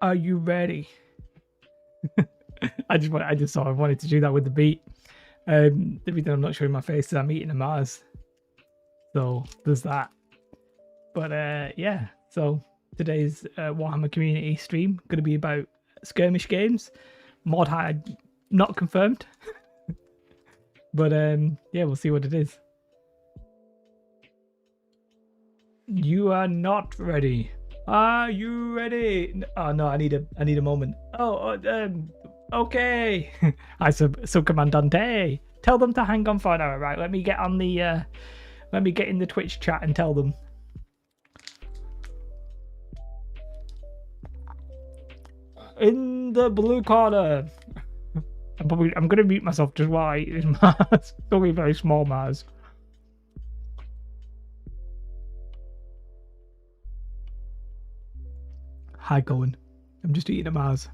Are you ready? I wanted to do that with the beat. The reason I'm not showing my face is I'm eating a Mars. So there's that. But yeah, so today's Warhammer community stream going to be about skirmish games. Mordheim not confirmed. But yeah, we'll see what it is. You are not ready. Are you ready? Oh no, I need a moment. Okay. I subcommandante. Tell them to hang on for an hour, right? Let me get on the let me get in the Twitch chat and tell them. In the blue corner. I'm gonna mute myself just while I eat this Mars. It's gonna be a very small Mars. Hi, going. I'm just eating a Mars.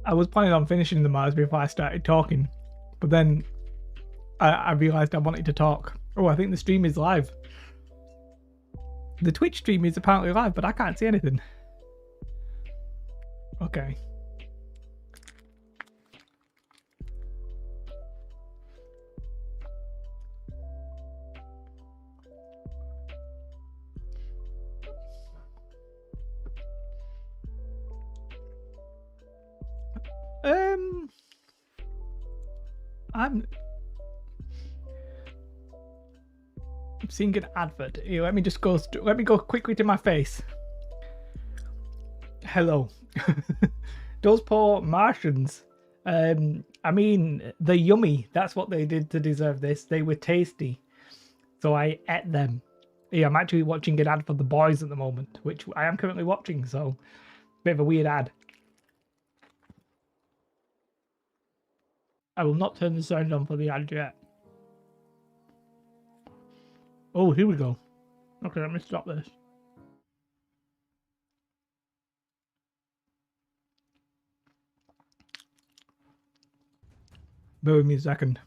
I was planning on finishing the Mars before I started talking, but then I realized I wanted to talk. Oh, I think the stream is live. The Twitch stream is apparently live, but I can't see anything. Okay. I'm seeing an advert. Here, let me go quickly to my face. Hello. Those poor Martians. I mean, they're yummy. That's what they did to deserve this. They were tasty. So I ate them. Yeah, I'm actually watching an ad for The Boys at the moment, which I am currently watching, so bit of a weird ad. I will not turn the sound on for the ad yet. Oh, here we go. Okay, let me stop this. Bear with me a second.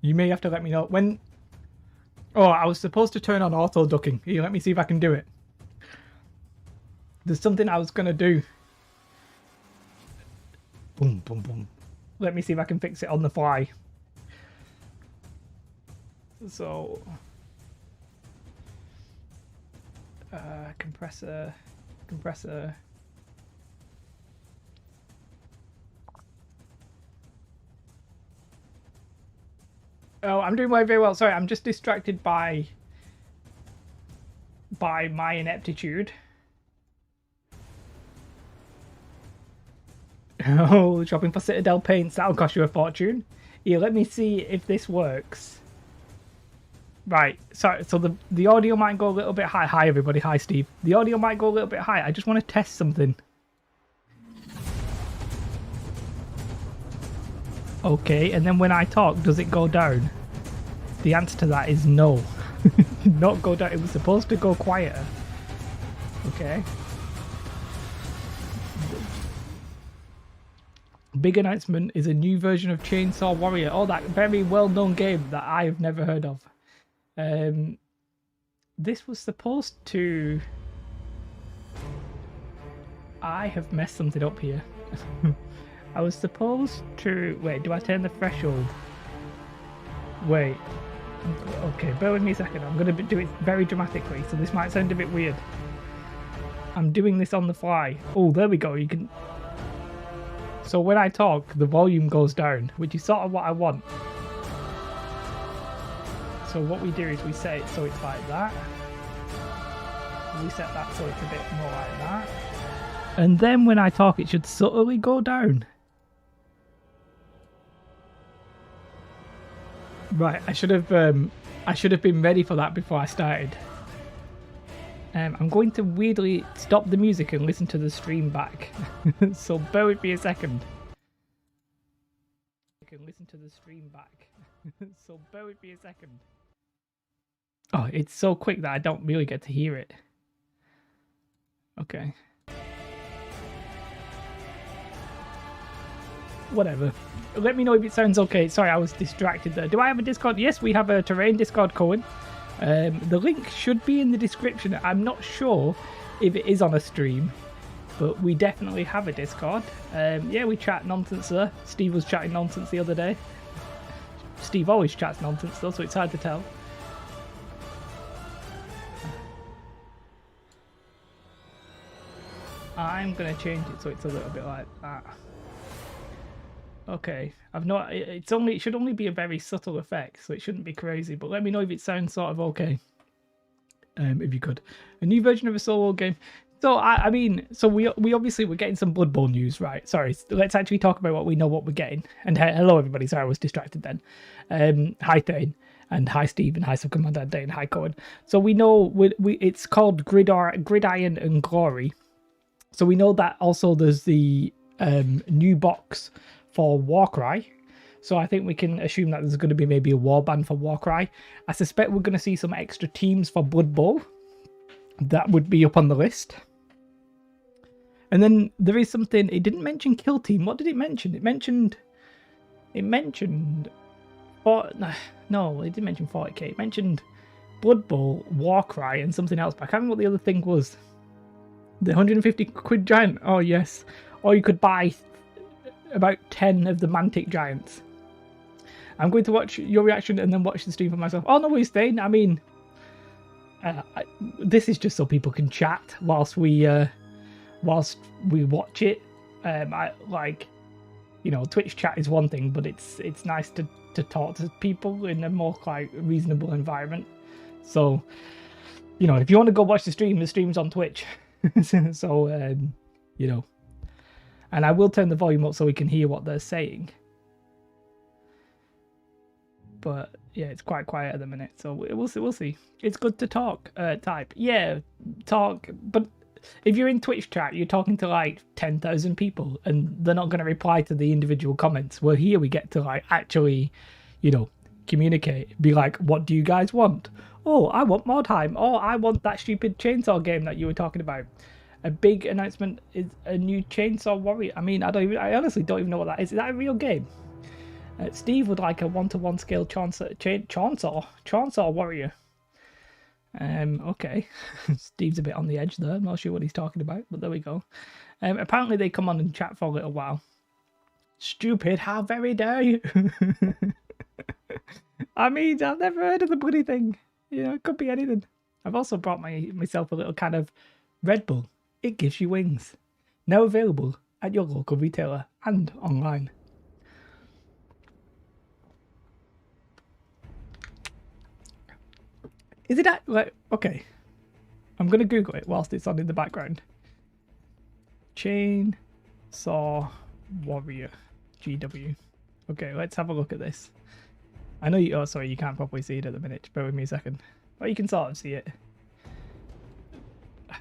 You may have to let me know when. Oh, I was supposed to turn on auto ducking. Here, let me see if I can do it. There's something I was gonna do. Boom, boom, boom. Let me see if I can fix it on the fly. So, compressor. Oh, I'm doing very well. Sorry, I'm just distracted by my ineptitude. Oh, shopping for Citadel paints. That'll cost you a fortune. Yeah, let me see if this works. Right, so the audio might go a little bit high. Hi, everybody. Hi, Steve. The audio might go a little bit high. I just want to test something. Okay, and then when I talk, does it go down? The answer to that is no. Not go down. It was supposed to go quieter. Okay. Big announcement is a new version of Chainsaw Warrior. Oh, that very well-known game that I have never heard of. This was supposed to... I have messed something up here. I was supposed to... Wait, do I turn the threshold? Wait. Okay, bear with me a second. I'm going to do it very dramatically, so this might sound a bit weird. I'm doing this on the fly. Oh, there we go. You can... So when I talk, the volume goes down, which is sort of what I want. So what we do is we set it so it's like that. We set that so it's a bit more like that. And then when I talk, it should subtly go down. Right, I should have been ready for that before I started. I'm going to weirdly stop the music and listen to the stream back. So bear with me a second. I can listen to the stream back. So bear with me a second. Oh, it's so quick that I don't really get to hear it. Okay. Whatever. Let me know if it sounds okay. Sorry, I was distracted there. Do I have a Discord? Yes, we have a terrain Discord going. The link should be in the description. I'm not sure if it is on a stream, but we definitely have a Discord. Yeah, we chat nonsense there. Steve was chatting nonsense the other day. Steve always chats nonsense though, so it's hard to tell. I'm gonna change it so it's a little bit like that. Okay, I've not. It should only be a very subtle effect, so it shouldn't be crazy. But let me know if it sounds sort of okay. If you could, a new version of a solo game. So I mean, so we obviously we're getting some Blood Bowl news, right? Sorry, let's actually talk about what we're getting. And hello everybody. Sorry, I was distracted then. Hi Thane, and hi Steve, and hi Subcommander Dane, hi Cohen. So we know it's called Gridiron and Glory. So we know that also there's the new box for Warcry. So I think we can assume that there's going to be maybe a warband for Warcry. I suspect we're going to see some extra teams for Blood Bowl. That would be up on the list. And then there is something, it didn't mention Kill Team. What did it mention? It mentioned no, it didn't mention 40k. It mentioned Blood Bowl, Warcry, and something else. But I can't remember what the other thing was. The 150 quid giant. Oh, yes. Or you could buy about 10 of the Mantic Giants. I'm going to watch your reaction and then watch the stream for myself. Oh, no, we're staying. I mean, this is just so people can chat whilst we watch it. Twitch chat is one thing, but it's nice to talk to people in a more like reasonable environment. So, if you want to go watch the stream's on Twitch. So, and I will turn the volume up so we can hear what they're saying. But yeah, it's quite quiet at the minute, so we'll see. It's good to talk, type. Yeah, talk, but if you're in Twitch chat, you're talking to like 10,000 people, and they're not going to reply to the individual comments. Well, here we get to like actually, communicate. Be like, what do you guys want? Oh, I want Mordheim. Oh, I want that stupid chainsaw game that you were talking about. A big announcement is a new Chainsaw Warrior. I mean, I honestly don't even know what that is. Is that a real game? Steve would like a 1-to-1 scale Chainsaw Warrior. Okay. Steve's a bit on the edge there. I'm not sure what he's talking about, but there we go. Apparently they come on and chat for a little while. Stupid, how very dare you? I mean, I've never heard of the bloody thing. It could be anything. I've also brought myself a little can of Red Bull. It gives you wings. Now available at your local retailer and online. Is it okay? I'm gonna Google it whilst it's on in the background. Chainsaw Warrior GW. Okay, let's have a look at this. I know you. Oh, sorry, you can't probably see it at the minute. Bear with me a second. But you can sort of see it.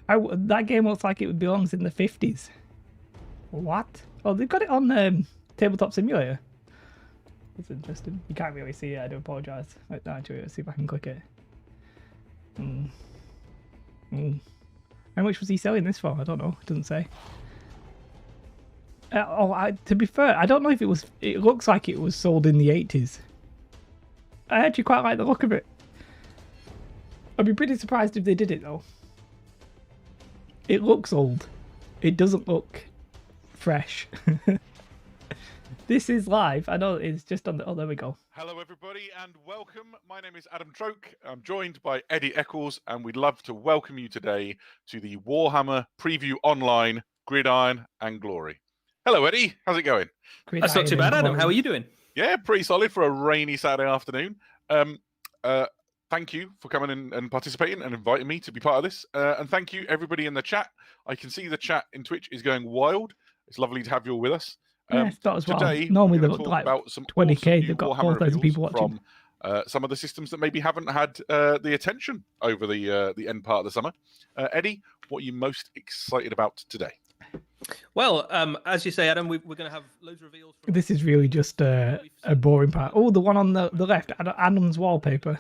That game looks like it belongs in the 50s. What? Oh, they've got it on Tabletop Simulator. That's interesting. You can't really see it. I do apologise. Actually, let's see if I can click it. How much was he selling this for? I don't know. It doesn't say. To be fair, I don't know if it was. It looks like it was sold in the 80s. I actually quite like the look of it. I'd be pretty surprised if they did it though. It looks old. It doesn't look fresh. This is live. I know it's just on the. Oh, there we go. Hello, everybody, and welcome. My name is Adam Troke. I'm joined by Eddie Eccles, and we'd love to welcome you today to the Warhammer Preview Online Gridiron and Glory. Hello, Eddie. How's it going? That's not too bad, Adam. How are you doing? Yeah, pretty solid for a rainy Saturday afternoon. Thank you for coming in and participating and inviting me to be part of this. And thank you, everybody in the chat. I can see the chat in Twitch is going wild. It's lovely to have you all with us. Yeah, it's not as well. Today, Normally they've got like 20k. They've got 4,000 people watching. From some of the systems that maybe haven't had the attention over the end part of the summer. Eddie, what are you most excited about today? Well, as you say, Adam, we're going to have loads of reveals. This is really just a boring part. Oh, the one on the left, Adam's wallpaper.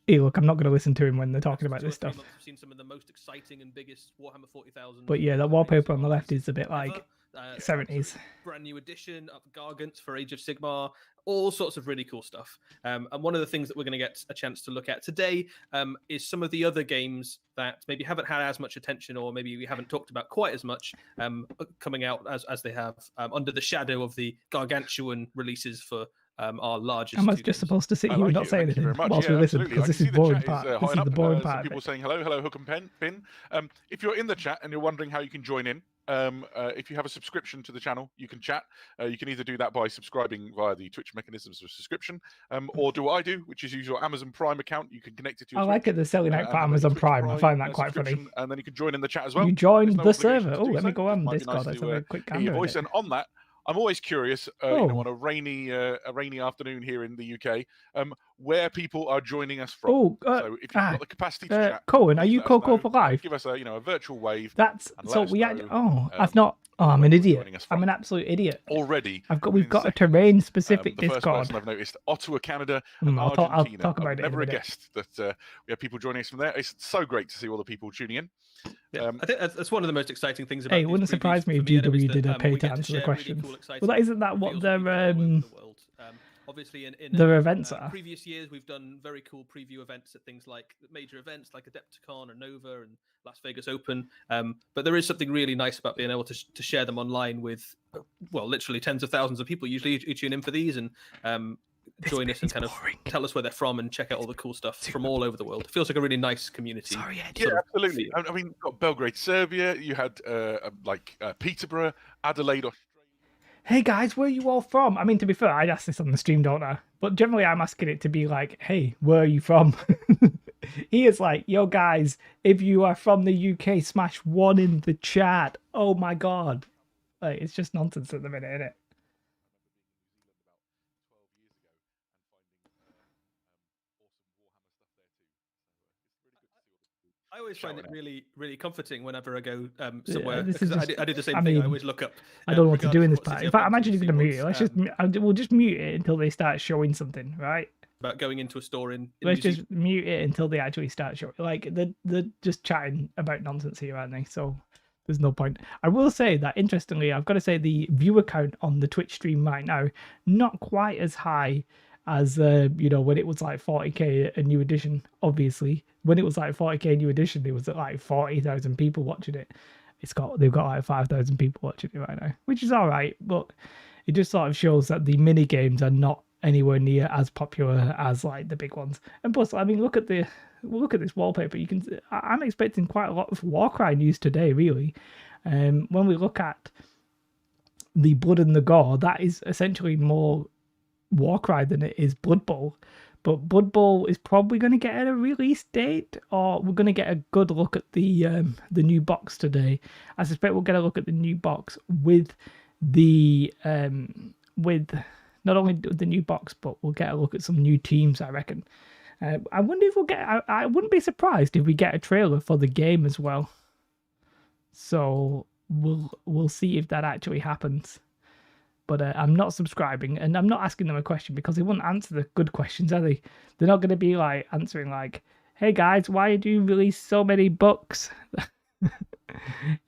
Hey, look, I'm not going to listen to him when they're talking about this stuff. We've seen some of the most exciting and biggest Warhammer 40,000. But yeah, that wallpaper on the left is a bit like 70s. Brand new edition, up Gargants for Age of Sigmar, all sorts of really cool stuff. And one of the things that we're going to get a chance to look at today is some of the other games that maybe haven't had as much attention, or maybe we haven't talked about quite as much, coming out as they have under the shadow of the gargantuan releases for our largest. Am I just supposed to sit here and not say anything whilst we listen? Because this is boring part. This is the boring part. Some people saying hello, Hook and Pin. If you're in the chat and you're wondering how you can join in, if you have a subscription to the channel, you can chat. You can either do that by subscribing via the Twitch mechanisms of subscription, or do what I do, which is use your Amazon Prime account. You can connect it to your Twitch, like it, they're selling out for Amazon Prime. I find that quite funny. And then you can join in the chat as well. You joined the server. Oh, let me go on Discord. Let's have a quick gander. Voice. And on that, I'm always curious, on a rainy afternoon here in the UK, where people are joining us from. So if you've got the capacity to chat, Cohen, are you Coco for live? Give us a virtual wave. That's so we had. I've not. Oh, I'm an idiot. I'm an absolute idiot. Already. We've got a terrain specific the Discord. first person I've noticed, Ottawa, Canada, and I'll Argentina. talk about it. Never guessed that we have people joining us from there. It's so great to see all the people tuning in. Yeah, I think that's one of the most exciting things about. Hey, it wouldn't surprise me if GW did a pay to answer the questions. Really cool, well, isn't that what their obviously in their events are? Previous years, we've done very cool preview events at things like major events like Adepticon and Nova and Las Vegas Open. But there is something really nice about being able to share them online with, literally tens of thousands of people usually who tune in for these and join us and kind of tell us where they're from and check out all the cool stuff from all over the world. It feels like a really nice community. Sorry, Ed. Yeah, absolutely. I mean, you've got Belgrade, Serbia. You had Peterborough, Adelaide, Australia. Hey guys, where are you all from? I mean, to be fair, I'd ask this on the stream, don't I? But generally, I'm asking it to be like, hey, where are you from? He is like, yo guys, if you are from the UK, smash 1 in the chat. Oh my god. Like, it's just nonsense at the minute, isn't it? I always find it really, really comforting whenever I go somewhere. I do the same thing. I always look up. I don't know what to do in this part. In fact, I'm actually going to mute it. We'll just mute it until they start showing something, right? About going into a store in Let's just mute it until they actually start showing. Like they're just chatting about nonsense here, aren't they? So there's no point. I will say that interestingly, I've got to say the viewer count on the Twitch stream right now not quite as high as when it was like 40k a new edition. Obviously, when it was like 40k new edition, it was at like 40,000 people watching it. They've got like 5,000 people watching it right now, which is all right, but it just sort of shows that the mini games are not anywhere near as popular as like the big ones. And plus, I mean, look at this wallpaper. I'm expecting quite a lot of Warcry news today, really. When we look at the Blood and the Gore, that is essentially more Warcry than it is Blood Bowl. But Blood Bowl is probably going to get a release date, or we're going to get a good look at the new box today. I suspect we'll get a look at the new box with not only the new box, but we'll get a look at some new teams, I reckon. I wonder if we'll get. I wouldn't be surprised if we get a trailer for the game as well. So we'll see if that actually happens. But I'm not subscribing, and I'm not asking them a question because they wouldn't answer the good questions, are they? They're not going to be like answering like, "Hey guys, why do you release so many books?"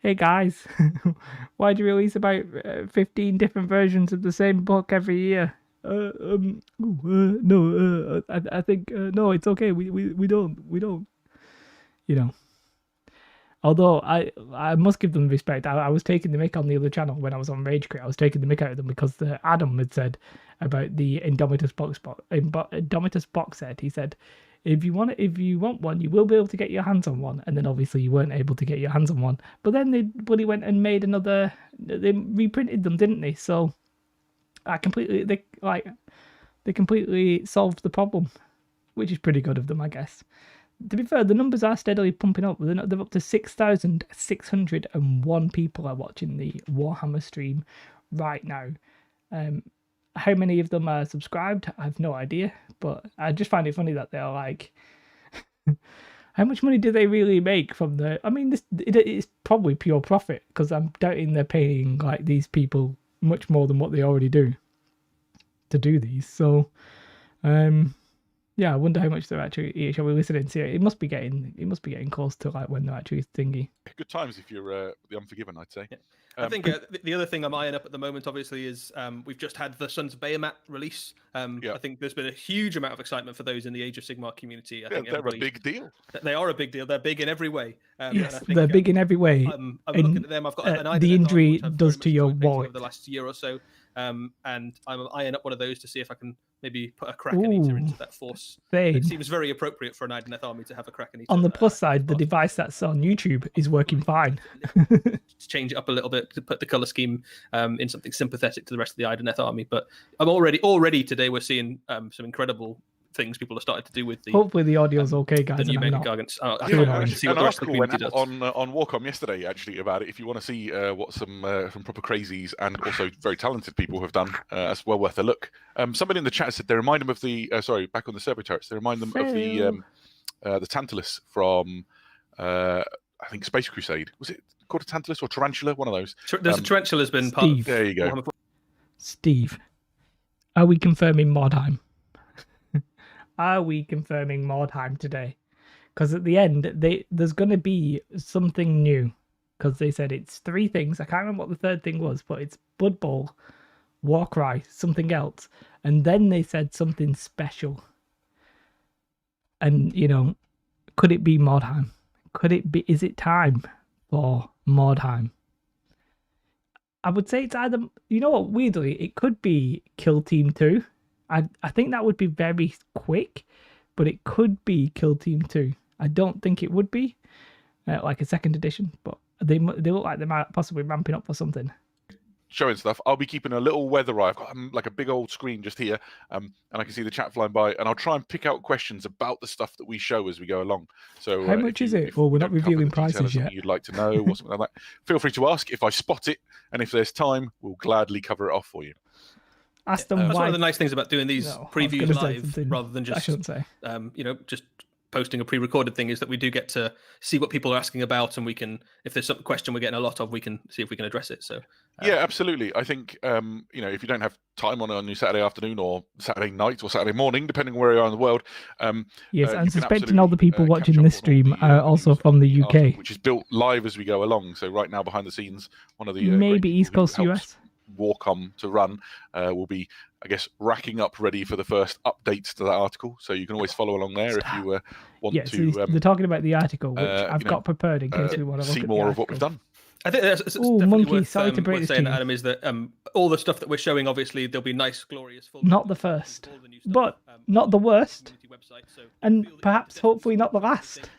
Hey guys, why do you release about 15 different versions of the same book every year? No, I think no, it's okay. We don't. Although I must give them respect. I was taking the mick on the other channel when I was on Rage Quit. I was taking the mick out of them because Adam had said about the Indomitus box set. He said, if you want one, you will be able to get your hands on one. And then obviously you weren't able to get your hands on one. But then they went and made another. They reprinted them, didn't they? So they completely solved the problem, which is pretty good of them, I guess. To be fair, the numbers are steadily pumping up. They're up to 6,601 people are watching the Warhammer stream right now. How many of them are subscribed? I have no idea, but I just find it funny that they're like, how much money do they really make from the? I mean, it's probably pure profit because I'm doubting they're paying like these people much more than what they already do to do these. So, yeah, Yeah, I wonder how much they're actually. Shall we listen and see? It must be getting close to like when they're actually thingy. Good times if you're the Unforgiven, I'd say. Yeah. I think the other thing I'm eyeing up at the moment, obviously, is we've just had the Sons of Bahamut release. I think there's been a huge amount of excitement for those in the Age of Sigmar community. I think they're a big deal. They are a big deal. They're big in every way. Yes, they're big in every way. I'm looking at them. I've got an the injury which I've does very to much your enjoyed painting wallet. over the last year or so, and I'm eyeing up one of those to see if I can maybe put a Kraken Eater into that force. It seems very appropriate for a Nideneth army to have a Kraken Eater. On the plus side, the device that's on YouTube is working fine. To change it up a little bit, to put the color scheme in something sympathetic to the rest of the Ideneth army. But I'm already today we're seeing some incredible things people have started to do with the. Hopefully the audio's okay, guys. The new Mega Gargants. I can see what the rest of the community does. On Warcom yesterday actually about it. If you want to see what some proper crazies and also very talented people have done, that's well worth a look. Somebody in the chat said they remind them of the back on the servo turrets. They remind them of the Tantalus from I think Space Crusade. Was it called a Tantalus or Tarantula? One of those. There's a Tarantula's been part Steve. of. There you go. Steve, are we confirming Mordheim? Are we confirming Mordheim today? Because at the end, there's going to be something new. Because they said it's 3 things. I can't remember what the third thing was, but it's Blood Bowl, Warcry, something else. And then they said something special. And, could it be Mordheim? Is it time for Mordheim? I would say it's either, weirdly, it could be Kill Team 2. I think that would be very quick, but it could be Kill Team 2. I don't think it would be like a second edition, but they look like they might possibly ramping up for something. Showing stuff. I'll be keeping a little weather eye. I've got like a big old screen just here, and I can see the chat flying by, and I'll try and pick out questions about the stuff that we show as we go along. So how much is it? Well, we're not revealing prices yet. You'd like to know or something like that. Feel free to ask. If I spot it, and if there's time, we'll gladly cover it off for you. Ask them that's why... one of the nice things about doing these previews live rather than just I shouldn't say. Just posting a pre-recorded thing, is that we do get to see what people are asking about, and we can, if there's some question we're getting a lot of, we can see if we can address it. So yeah, absolutely. I think if you don't have time on your Saturday afternoon or Saturday night or Saturday morning, depending on where you are in the world, yes, I'm suspecting all the people watching this stream are also from the UK, which is built live as we go along. So right now, behind the scenes, one of the maybe East Coast US Warcom to run will be, I guess, racking up ready for the first updates to that article. So you can always follow along there if you want to. So they're talking about the article, which I've got prepared in case we want to look see at more of what we've done. I think that's Monkey, worth, sorry to break this saying, to you. Adam, is that all the stuff that we're showing, obviously, there'll be nice, glorious, full. Not the first, but not the worst, and perhaps, hopefully, not the last.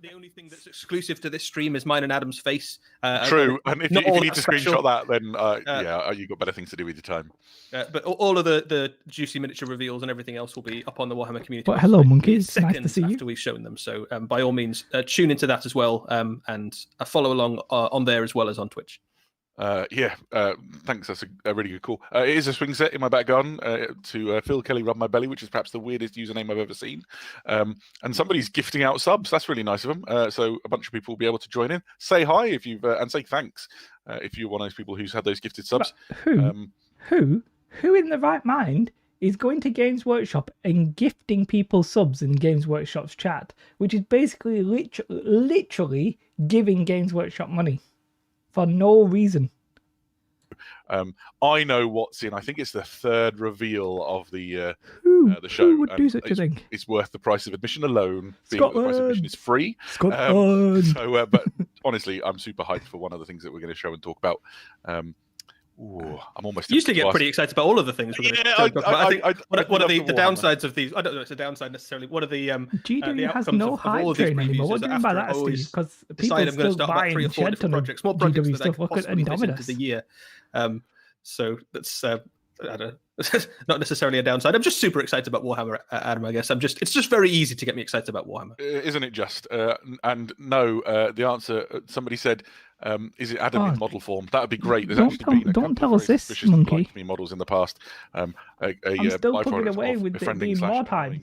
The only thing that's exclusive to this stream is mine and Adam's face. True, and if you need to screenshot that, then you've got better things to do with your time. But all of the juicy miniature reveals and everything else will be up on the Warhammer community. But hello, Monkey. It's nice to see you. After we've shown them, so by all means, tune into that as well, and follow along on there as well as on Twitch. Thanks. That's a really good call. It is a swing set in my back garden to Phil Kelly Rub My Belly, which is perhaps the weirdest username I've ever seen. And somebody's gifting out subs. That's really nice of them. So a bunch of people will be able to join in. Say hi if you've and say thanks if you're one of those people who's had those gifted subs. But who in the right mind is going to Games Workshop and gifting people subs in Games Workshop's chat, which is basically literally giving Games Workshop money for no reason? I know what's in. I think it's the third reveal of the show. Who would do such a thing? It's worth the price of admission alone. Being that the price of admission is free. Scotland. But honestly, I'm super hyped for one of the things that we're going to show and talk about. I'm almost. Usually get pretty excited about all of the things we're going to talk about. I think what are the downsides of these? I don't know if it's a downside necessarily. What are the GW has no hype train anymore. What do you mean by that, Steve? Because people are still buying shed ton of GW stuff. Look at Indominus. The year. So that's I don't know, not necessarily a downside. I'm just super excited about Warhammer, Adam. I guess it's just very easy to get me excited about Warhammer, isn't it? Just and no, the answer. Somebody said, "Is it Adam in model form?" That would be great. There's don't tell us this, Monkey. Me models in the past. I'm still plugging away with it being Mordheim.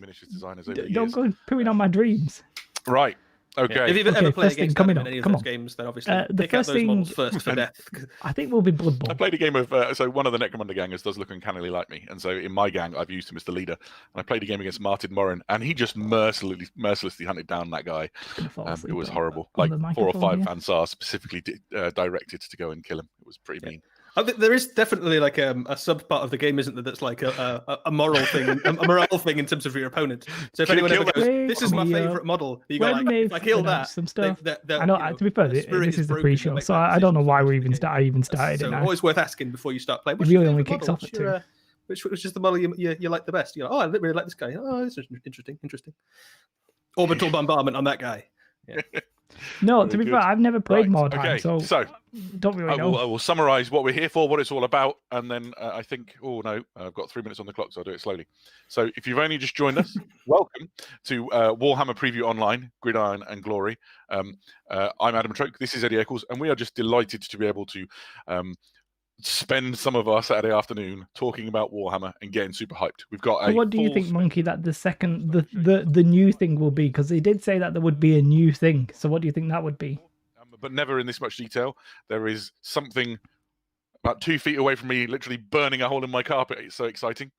Don't go pooing on my dreams. Right. Okay. If you've ever played first thing against coming Adam in up, any of come those on. games, then obviously The pick out first those thing- models first for death. I think we'll be Blood Bowl. I played a game of so one of the Necromunda gangers does look uncannily like me, and so in my gang I've used him as the leader. And I played a game against Martin Morin, and he just mercilessly hunted down that guy. It was horrible. Like 4 or 5 Vansar specifically directed to go and kill him. It was pretty mean. There is definitely like a sub part of the game, isn't there? That's like a moral thing, a morale thing in terms of your opponent. So if anyone ever goes, "This is my favorite model," you go like, "If I kill that, some stuff." I know. To be fair, this is the pre-show, so I don't know why I even started So it now. always worth asking before you start playing. It really only kicks off at 2. Which is the model you like the best? You're like, I really like this guy. Oh, this is interesting. Orbital bombardment on that guy. Yeah. No, to be fair, I've never played Mordheim, Okay, so don't really know. I will summarise what we're here for, what it's all about, and then I think, I've got 3 minutes on the clock, so I'll do it slowly. So if you've only just joined us, welcome to Warhammer Preview Online, Gridiron and Glory. I'm Adam Troke, this is Eddie Eccles, and we are just delighted to be able to spend some of our Saturday afternoon talking about Warhammer and getting super hyped. We've got what do you think, Monkey, that the new thing will be? Because they did say that there would be a new thing. So what do you think that would be? But never in this much detail. There is something about 2 feet away from me, literally burning a hole in my carpet. It's so exciting.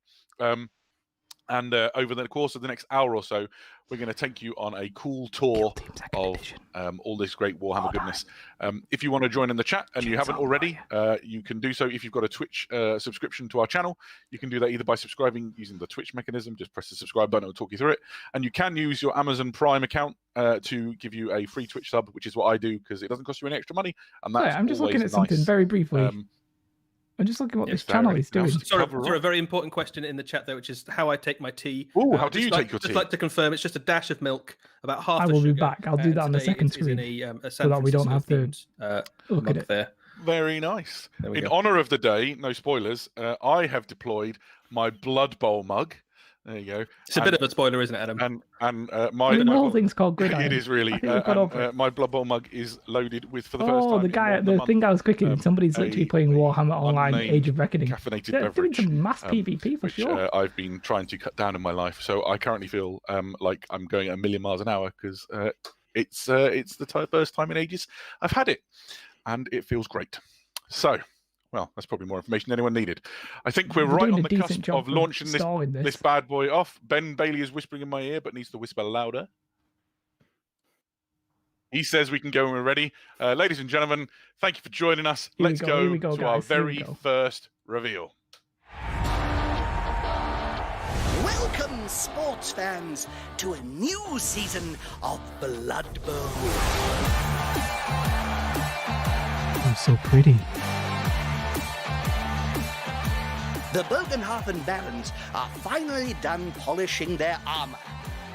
And over the course of the next hour or so, we're going to take you on a cool tour of all this great Warhammer goodness. If you want to join in the chat and you haven't already, you can do so if you've got a Twitch subscription to our channel. You can do that either by subscribing using the Twitch mechanism. Just press the subscribe button, it'll talk you through it. And you can use your Amazon Prime account to give you a free Twitch sub, which is what I do because it doesn't cost you any extra money. And that's I'm just looking at something very briefly. I'm just looking at what this channel is doing. Sorry, a very important question in the chat there, which is how I take my tea. Oh, how do you take your tea? Just like to confirm, it's just a dash of milk, about half. I will be back. I'll do that on the second screen, so that we don't have to look at it there. Very nice. In go. honor of the day, no spoilers, I have deployed my Blood Bowl mug. There you go. It's a bit of a spoiler, isn't it, Adam? And my the whole thing's called Gridiron. It is really. My Blood Bowl mug is loaded with, for the first time. The thing I was clicking, somebody's literally playing Warhammer Online Age of Reckoning. Caffeinated They're doing beverage, some mass PvP for sure. I've been trying to cut down in my life, so I currently feel like I'm going at 1,000,000 miles an hour because it's the first time in ages I've had it, and it feels great. So. Well, that's probably more information than anyone needed. I think we're right on the cusp of launching this bad boy off. Ben Bailey is whispering in my ear, but needs to whisper louder. He says we can go when we're ready. Ladies and gentlemen, thank you for joining us. Let's go to our very first reveal. Welcome, sports fans, to a new season of Blood Bowl. Oh, so pretty. The Bogenhafen Barons are finally done polishing their armor,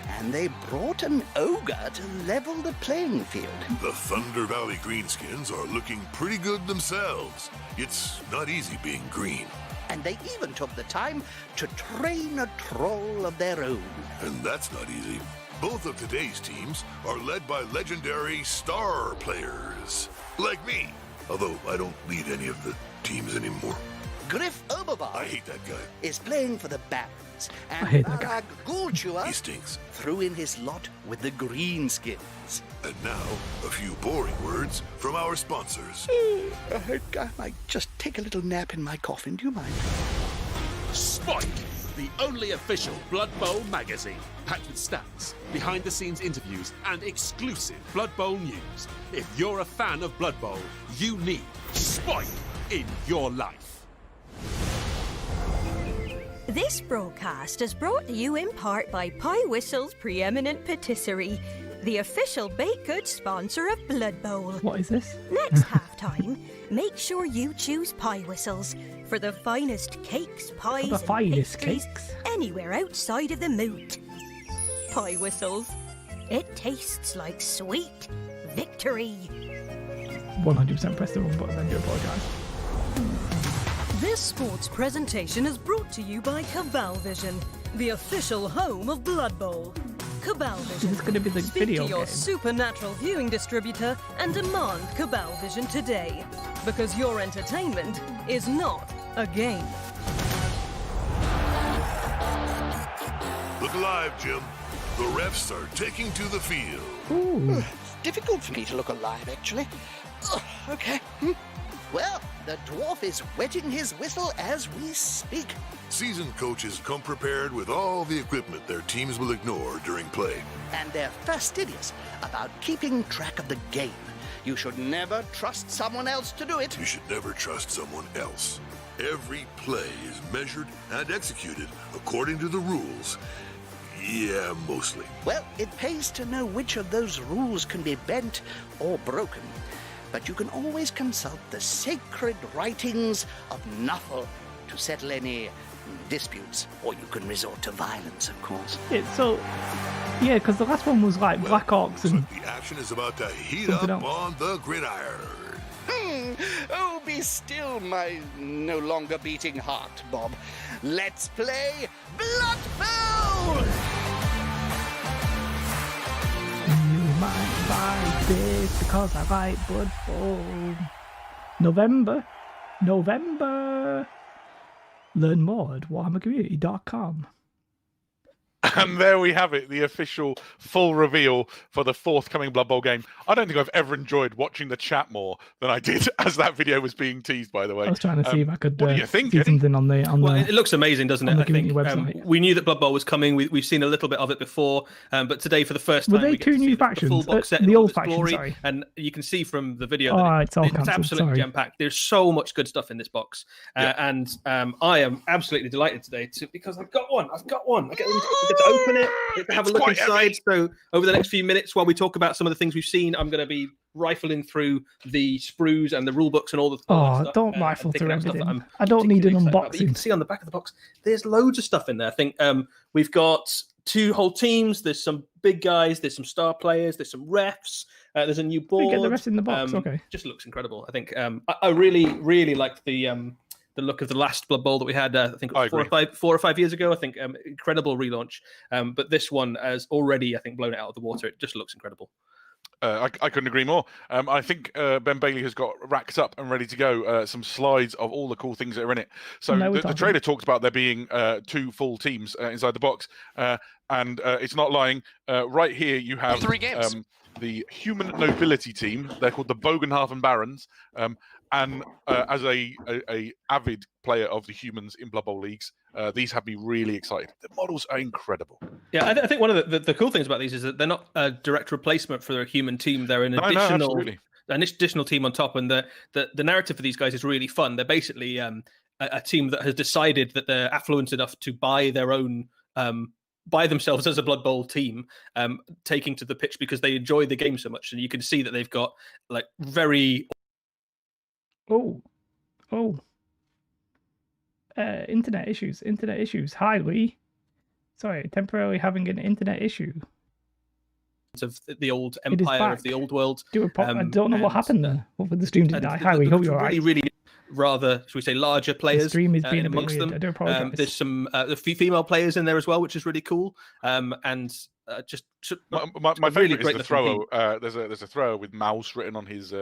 and they brought an ogre to level the playing field. The Thunder Valley Greenskins are looking pretty good themselves. It's not easy being green. And they even took the time to train a troll of their own. And that's not easy. Both of today's teams are led by legendary star players, like me, although I don't lead any of the teams anymore. Griff Obervar I hate that guy. is playing for the Barons, and Arag Gulchua He stinks. threw in his lot with the Greenskins. And now, a few boring words from our sponsors. I might just take a little nap in my coffin, do you mind? Spike, the only official Blood Bowl magazine, packed with stats, behind-the-scenes interviews, and exclusive Blood Bowl news. If you're a fan of Blood Bowl, you need Spike in your life. This broadcast is brought to you in part by Pie Whistle's preeminent patisserie, the official baked goods sponsor of Blood Bowl. What is this? Next halftime, make sure you choose Pie Whistles for the finest cakes, pies, and pastries anywhere outside of the moot. Pie Whistles. It tastes like sweet victory. 100% press the wrong button, then do apologise. This sports presentation is brought to you by Cabal Vision, the official home of Blood Bowl. Cabal Vision. Is this going to be the Speak video to your game? supernatural viewing distributor and demand Cabal Vision today, because your entertainment is not a game. Look alive, Jim. The refs are taking to the field. Ooh. Difficult for me to look alive, actually. Okay. Well, the dwarf is wetting his whistle as we speak. Seasoned coaches come prepared with all the equipment their teams will ignore during play. And they're fastidious about keeping track of the game. You should never trust someone else to do it. You should never trust someone else. Every play is measured and executed according to the rules. Yeah, mostly. Well, it pays to know which of those rules can be bent or broken. But you can always consult the sacred writings of Nuffle to settle any disputes. Or you can resort to violence, of course. Yeah, because the last one was like Black Orcs and... The action is about to heat up on the gridiron. Oh, be still, my no longer beating heart, Bob. Let's play Blood Bowl! You might like this because I like Blood Bowl. November. Learn more at warhammercommunity.com. And there we have it, the official full reveal for the forthcoming Blood Bowl game. I don't think I've ever enjoyed watching the chat more than I did as that video was being teased, by the way. I was trying to see if I could what do you think, see something on the... Well, it looks amazing, doesn't it? I think website. We knew that Blood Bowl was coming. We've seen a little bit of it before, but today for the first time... Were they two new factions? The full box set the old faction, glory, sorry. And you can see from the video it's all cancelled, absolutely jam-packed. There's so much good stuff in this box. And I am absolutely delighted today because I've got one. I get to open it. To have a look inside. So over the next few minutes, while we talk about some of the things we've seen, I'm going to be rifling through the sprues and the rule books and all the stuff. Don't rifle through everything. I don't need an unboxing. But you can see on the back of the box, there's loads of stuff in there. I think we've got 2 whole teams. There's some big guys. There's some star players. There's some refs. There's a new board. You get the rest in the box. Okay. Just looks incredible. I think I really like the look of the last Blood Bowl that we had, I think 4 or 5 years ago. I think incredible relaunch. But this one has already, I think, blown it out of the water. It just looks incredible. I couldn't agree more. I think Ben Bailey has got racked up and ready to go some slides of all the cool things that are in it. So the trailer talks about there being 2 full teams inside the box, and it's not lying. Right here you have 3 games. The human nobility team. They're called the Bogenhafen Barons. And as a avid player of the humans in Blood Bowl leagues, these have me really excited. The models are incredible. Yeah, I think one of the cool things about these is that they're not a direct replacement for their human team. They're an additional team on top, and the narrative for these guys is really fun. They're basically a team that has decided that they're affluent enough to buy their own. By themselves as a Blood Bowl team, taking to the pitch because they enjoy the game so much, and you can see that they've got like very. Internet issues. Hi, Lee. Sorry, temporarily having an internet issue. Of the old empire of the old world. I don't know what happened there. Hopefully the stream didn't die. Hi, Lee. Hope you're all right. Really rather, should we say, larger players. The stream is being amongst them. I do apologize. There's some female players in there as well, which is really cool. And just my favorite is the thrower. There's a thrower with mouse written on his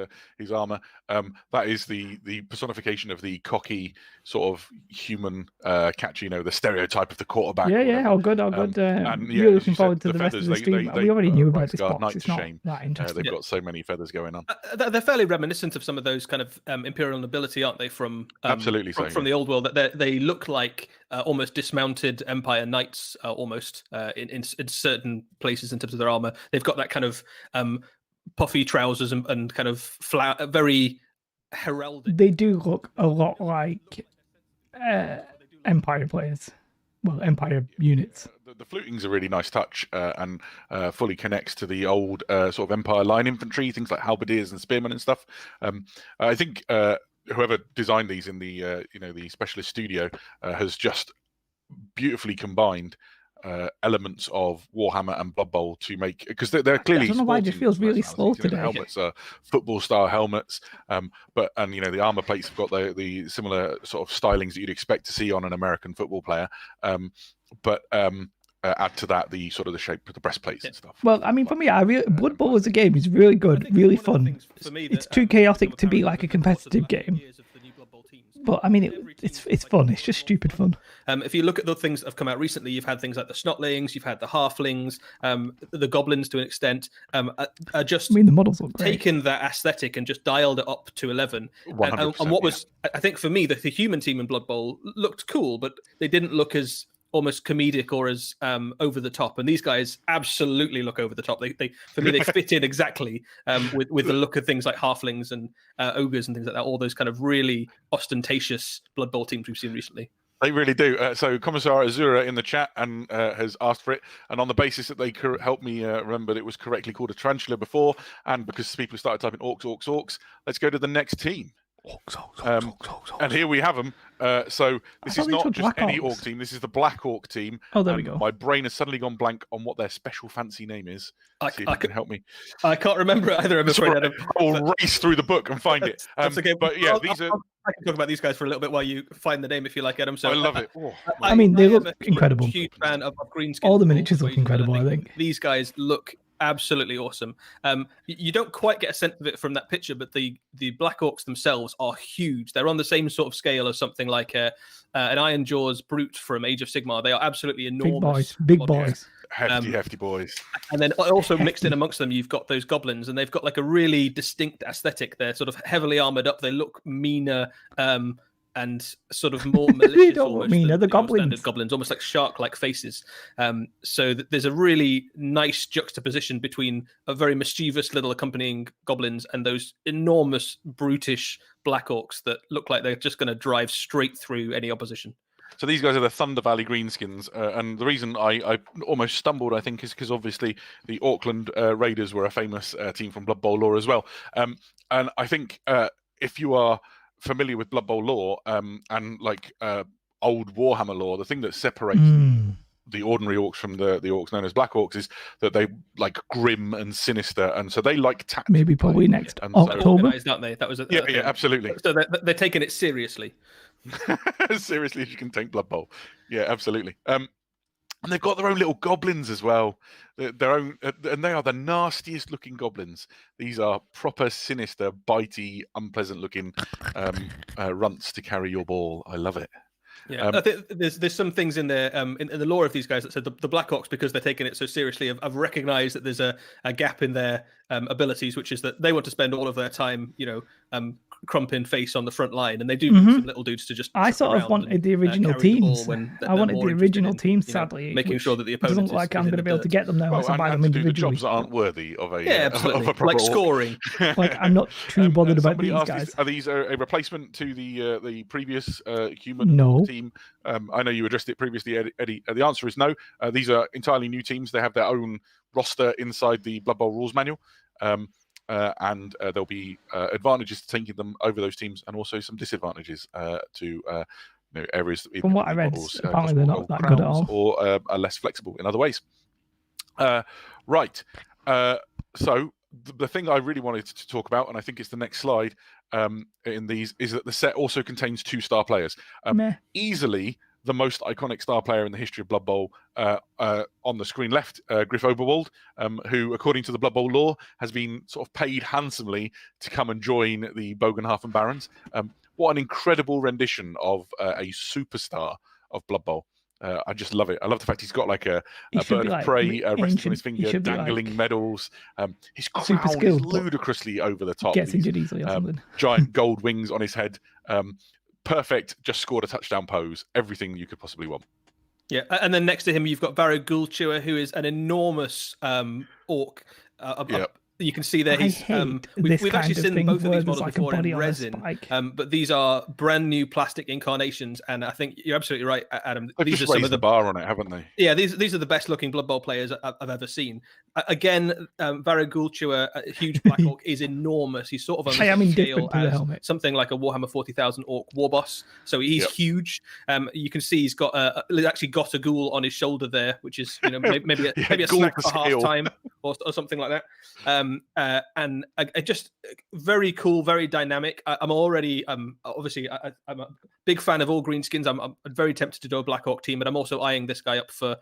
armor. That is the personification of the cocky sort of human catch. The stereotype of the quarterback. All good. Really looking forward to the rest of the stream. We already knew about this box. It's not that interesting. They've got so many feathers going on. They're fairly reminiscent of some of those kind of imperial nobility, aren't they? From absolutely from the old world. That they look like almost dismounted empire knights, almost in certain places in terms of their armor. They've got that kind of puffy trousers and kind of very heraldic. They do look a lot like empire players. Well, empire units. The fluting's a really nice touch and fully connects to the old sort of empire line infantry, things like halberdiers and spearmen and stuff. I think whoever designed these in the the specialist studio has just beautifully combined elements of Warhammer and Blood Bowl to make, because they're clearly. I don't know why it just feels really slow today. The helmets are football style helmets, but the armor plates have got the similar sort of stylings that you'd expect to see on an American football player, but add to that the sort of the shape of the breastplates and stuff. Well, I mean, for me, Blood Bowl as a game is really good, really fun. It's too chaotic to be like a competitive game. But I mean, it's fun. It's just stupid fun. If you look at the things that have come out recently, you've had things like the Snotlings, you've had the Halflings, the Goblins to an extent. Are just the models look great. Taken that aesthetic and just dialed it up to 11. And what was, I think for me, the human team in Blood Bowl looked cool, but they didn't look as almost comedic or as over the top, and these guys absolutely look over the top. They for me, they fit in exactly with the look of things like halflings and ogres and things like that. All those kind of really ostentatious Blood Bowl teams we've seen recently. They really do. So Commissar Azura in the chat and has asked for it, and on the basis that they helped me remember that it was correctly called a tarantula before, and because people started typing orcs, let's go to the next team. Orcs. And here we have them. So this is not just any orc team. This is the Black Orc team. Oh, there we go. My brain has suddenly gone blank on what their special fancy name is. See if you can help me. I can't remember it either. I'm afraid. Right. I'll race through the book and find it. That's okay. But yeah, these are. I can talk about these guys for a little bit while you find the name, if you like, Adam. So I love it. Oh, I mean, they look incredible. I'm a huge fan of green skin. All the miniatures look incredible. I think these guys look absolutely awesome. You don't quite get a sense of it from that picture, but the Black Orcs themselves are huge. They're on the same sort of scale as something like an Iron Jaws brute from Age of Sigmar. They are absolutely enormous. Big boys. Hefty boys. And then also mixed in amongst them, you've got those goblins, and they've got like a really distinct aesthetic. They're sort of heavily armored up. They look meaner. And sort of more malicious, almost than the standard goblins, almost like shark-like faces. So there's a really nice juxtaposition between a very mischievous little accompanying goblins and those enormous, brutish Black Orcs that look like they're just going to drive straight through any opposition. So these guys are the Thunder Valley Greenskins, and the reason I almost stumbled, I think, is because obviously the Auckland Raiders were a famous team from Blood Bowl lore as well. And I think if you are familiar with Blood Bowl lore and like old Warhammer lore, the thing that separates the ordinary orcs from the orcs known as Black Orcs is that they like grim and sinister, and so they like tactics. Maybe probably next October, aren't they? That was yeah, absolutely. So they're taking it seriously. As seriously as you can take Blood Bowl. Yeah, absolutely. And they've got their own little goblins as well. Their own, and they are the nastiest looking goblins. These are proper sinister, bitey, unpleasant looking runts to carry your ball. I love it. Yeah, I think there's some things in there in the lore of these guys that said the Black Orcs, because they're taking it so seriously, have recognised that there's a gap in their abilities, which is that they want to spend all of their time, crumping face on the front line, and they do some little dudes to just. I sort of wanted the original teams. I wanted the original teams, sadly, making sure that the opponent doesn't look like I'm going to be able to get them now. Well, I buy them individually. Do the jobs that aren't worthy of a absolutely. of a proper like scoring. Like I'm not too bothered about these guys. Are these a replacement to the previous human team? I know you addressed it previously, Eddie. The answer is no. These are entirely new teams. They have their own roster inside the Blood Bowl rules manual. And there'll be advantages to taking them over those teams, and also some disadvantages to areas. From what I read, apparently they're not that good at all, or are less flexible in other ways. Right. So the thing I really wanted to talk about, and I think it's the next slide in these, is that the set also contains 2-star players. Easily the most iconic star player in the history of Blood Bowl, on the screen left, Griff Oberwald, who, according to the Blood Bowl lore, has been sort of paid handsomely to come and join the Bogenhafen Barons. What an incredible rendition of a superstar of Blood Bowl. I just love it. I love the fact he's got like a bird of prey resting on his finger, dangling medals. His crown is ludicrously over the top. Gets injured easily or something. Giant gold wings on his head. Perfect, just scored a touchdown pose. Everything you could possibly want. Yeah, and then next to him, you've got Varro Ghoulchewer, who is an enormous orc. You can see there he's we've actually seen both of these models before in resin, but these are brand new plastic incarnations, and I think you're absolutely right, Adam. They've these just are some raised of the bar on it, haven't they? Yeah, these are the best looking Blood Bowl players I've ever seen. Again, Varro Ghoulchewer, a huge Black Orc, is enormous. He's sort of on the scale as something like a Warhammer 40,000 Orc war boss. So he's huge. You can see he's got actually got a ghoul on his shoulder there, which is maybe a snack for half time. or something like that. And I just very cool, very dynamic. I'm already obviously I'm a big fan of all greenskins. I'm very tempted to do a Black Orc team, but I'm also eyeing this guy up for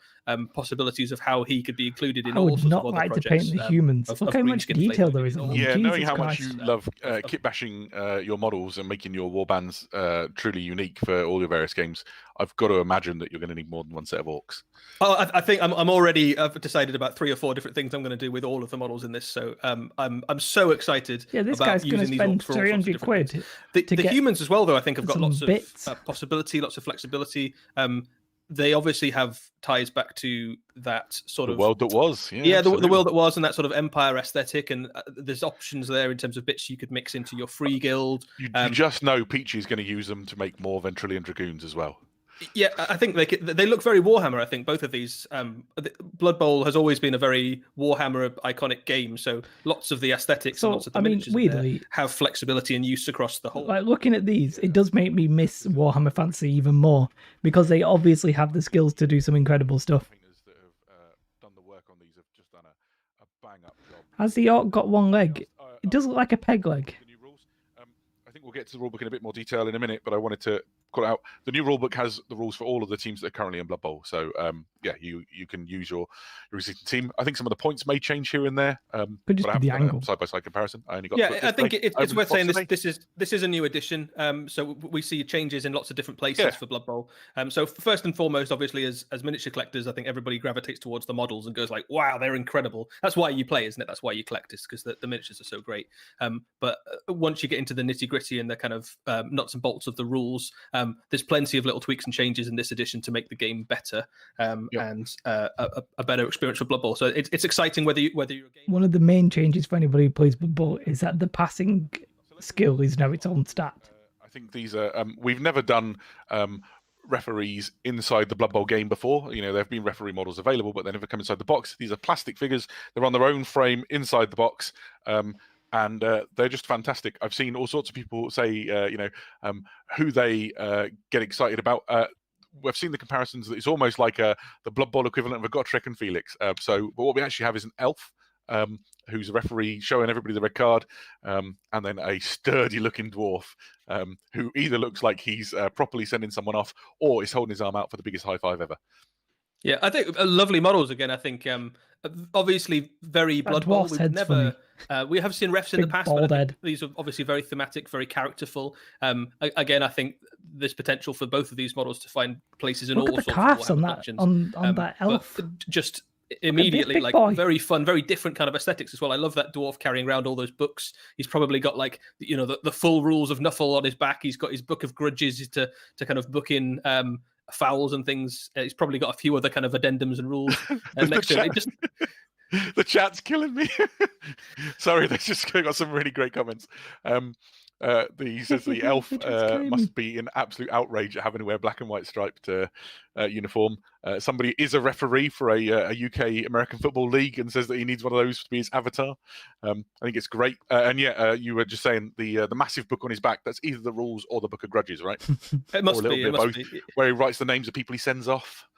possibilities of how he could be included in all sorts of other projects. I would not like to paint the humans. Look how much detail there is in them. Yeah, Jesus knowing how Christ. much you love kit bashing your models and making your warbands truly unique for all your various games, I've got to imagine that you're going to need more than one set of orcs. Oh, I think I'm already. I've decided about 3 or 4 different things I'm going to do with all of the models in this. So I'm so excited. Yeah, this about guy's going to spend 300 quid. The humans as well, though, I think have got lots bits. of possibility, lots of flexibility. They obviously have ties back to that sort of world that was. Yeah, the world that was, and that sort of empire aesthetic. And there's options there in terms of bits you could mix into your free guild. You just know Peachy's going to use them to make more Ventrilian Dragoons as well. Yeah, I think they look very Warhammer. I think both of these. Blood Bowl has always been a very Warhammer iconic game, so lots of the aesthetics and lots of the miniatures weirdly, have flexibility and use across the whole. Like looking at these, it does make me miss Warhammer Fantasy even more because they obviously have the skills to do some incredible stuff. That have done the work on these have just done a bang up job. Has the orc got one leg? It does look like a peg leg. The new rules. I think we'll get to the rulebook in a bit more detail in a minute, but I wanted to call it out. The new rulebook has the rules for all of the teams that are currently in Blood Bowl. So yeah, you can use your existing team. I think some of the points may change here and there. Could just be the angle. Side by side comparison. I only got. Yeah, I think it's worth saying this is a new edition. So we see changes in lots of different places for Blood Bowl. So first and foremost, obviously, as miniature collectors, I think everybody gravitates towards the models and goes like, "Wow, they're incredible." That's why you play, isn't it? That's why you collect, is because the miniatures are so great. But once you get into the nitty gritty and the kind of nuts and bolts of the rules, there's plenty of little tweaks and changes in this edition to make the game better and a better experience for Blood Bowl. So it's exciting whether you're a game. One of the main changes for anybody who plays Blood Bowl is that the passing skill is now its own stat. I think these are we've never done referees inside the Blood Bowl game before. You know, there have been referee models available, but they never come inside the box. These are plastic figures. They're on their own frame inside the box. And they're just fantastic. I've seen all sorts of people say, who they get excited about. We've seen the comparisons. It's almost like the Blood Bowl equivalent of a Gotrek and Felix. But what we actually have is an elf who's a referee showing everybody the red card, and then a sturdy-looking dwarf who either looks like he's properly sending someone off or is holding his arm out for the biggest high five ever. Yeah, I think lovely models again. I think obviously very Blood Bowl. We've never we have seen refs in the past, but these are obviously very thematic, very characterful. Again, I think there's potential for both of these models to find places in all sorts of calves on that on that elf. Just immediately very fun, very different kind of aesthetics as well. I love that dwarf carrying around all those books. He's probably got like the full rules of Nuffle on his back. He's got his book of grudges to kind of book in fouls and things. He's probably got a few other kind of addendums and rules next to it. The chat's killing me. Sorry, they just got some really great comments. He says the elf must be in absolute outrage at having to wear black and white striped uniform. Somebody is a referee for a UK American Football League and says that he needs one of those to be his avatar. I think it's great. You were just saying the massive book on his back, that's either the rules or the Book of Grudges, right? It must be. Where he writes the names of people he sends off.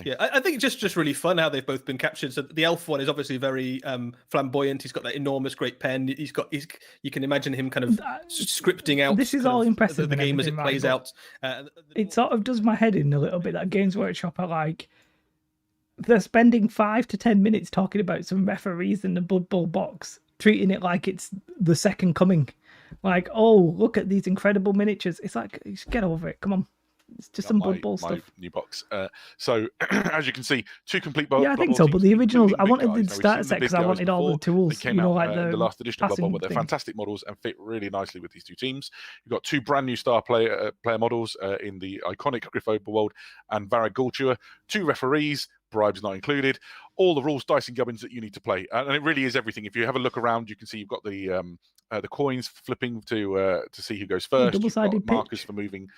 Yeah, I think it's just really fun how they've both been captured. So the elf one is obviously very flamboyant. He's got that enormous great pen. You can imagine him kind of scripting out. This is all impressive. The game as it plays out. It sort of does my head in a little bit that Games Workshop are like, they're spending 5 to 10 minutes talking about some referees in the Blood Bowl box, treating it like it's the second coming. Like, oh, look at these incredible miniatures. It's like, just get over it. Come on. It's just some Blood Bowl stuff. New box. So, as you can see, 2 complete Blood Bowl. Yeah, I think so. But the originals, I wanted the starter set because I wanted all the tools. They came out in the last edition of Blood Bowl, but they're fantastic models and fit really nicely with these 2 teams. You've got 2 brand new star player models in the iconic Griff Overworld and Varag Gultua. 2 referees, bribes not included. All the rules, dice, and gubbins that you need to play, and it really is everything. If you have a look around, you can see you've got the coins flipping to see who goes first. Double-sided markers for moving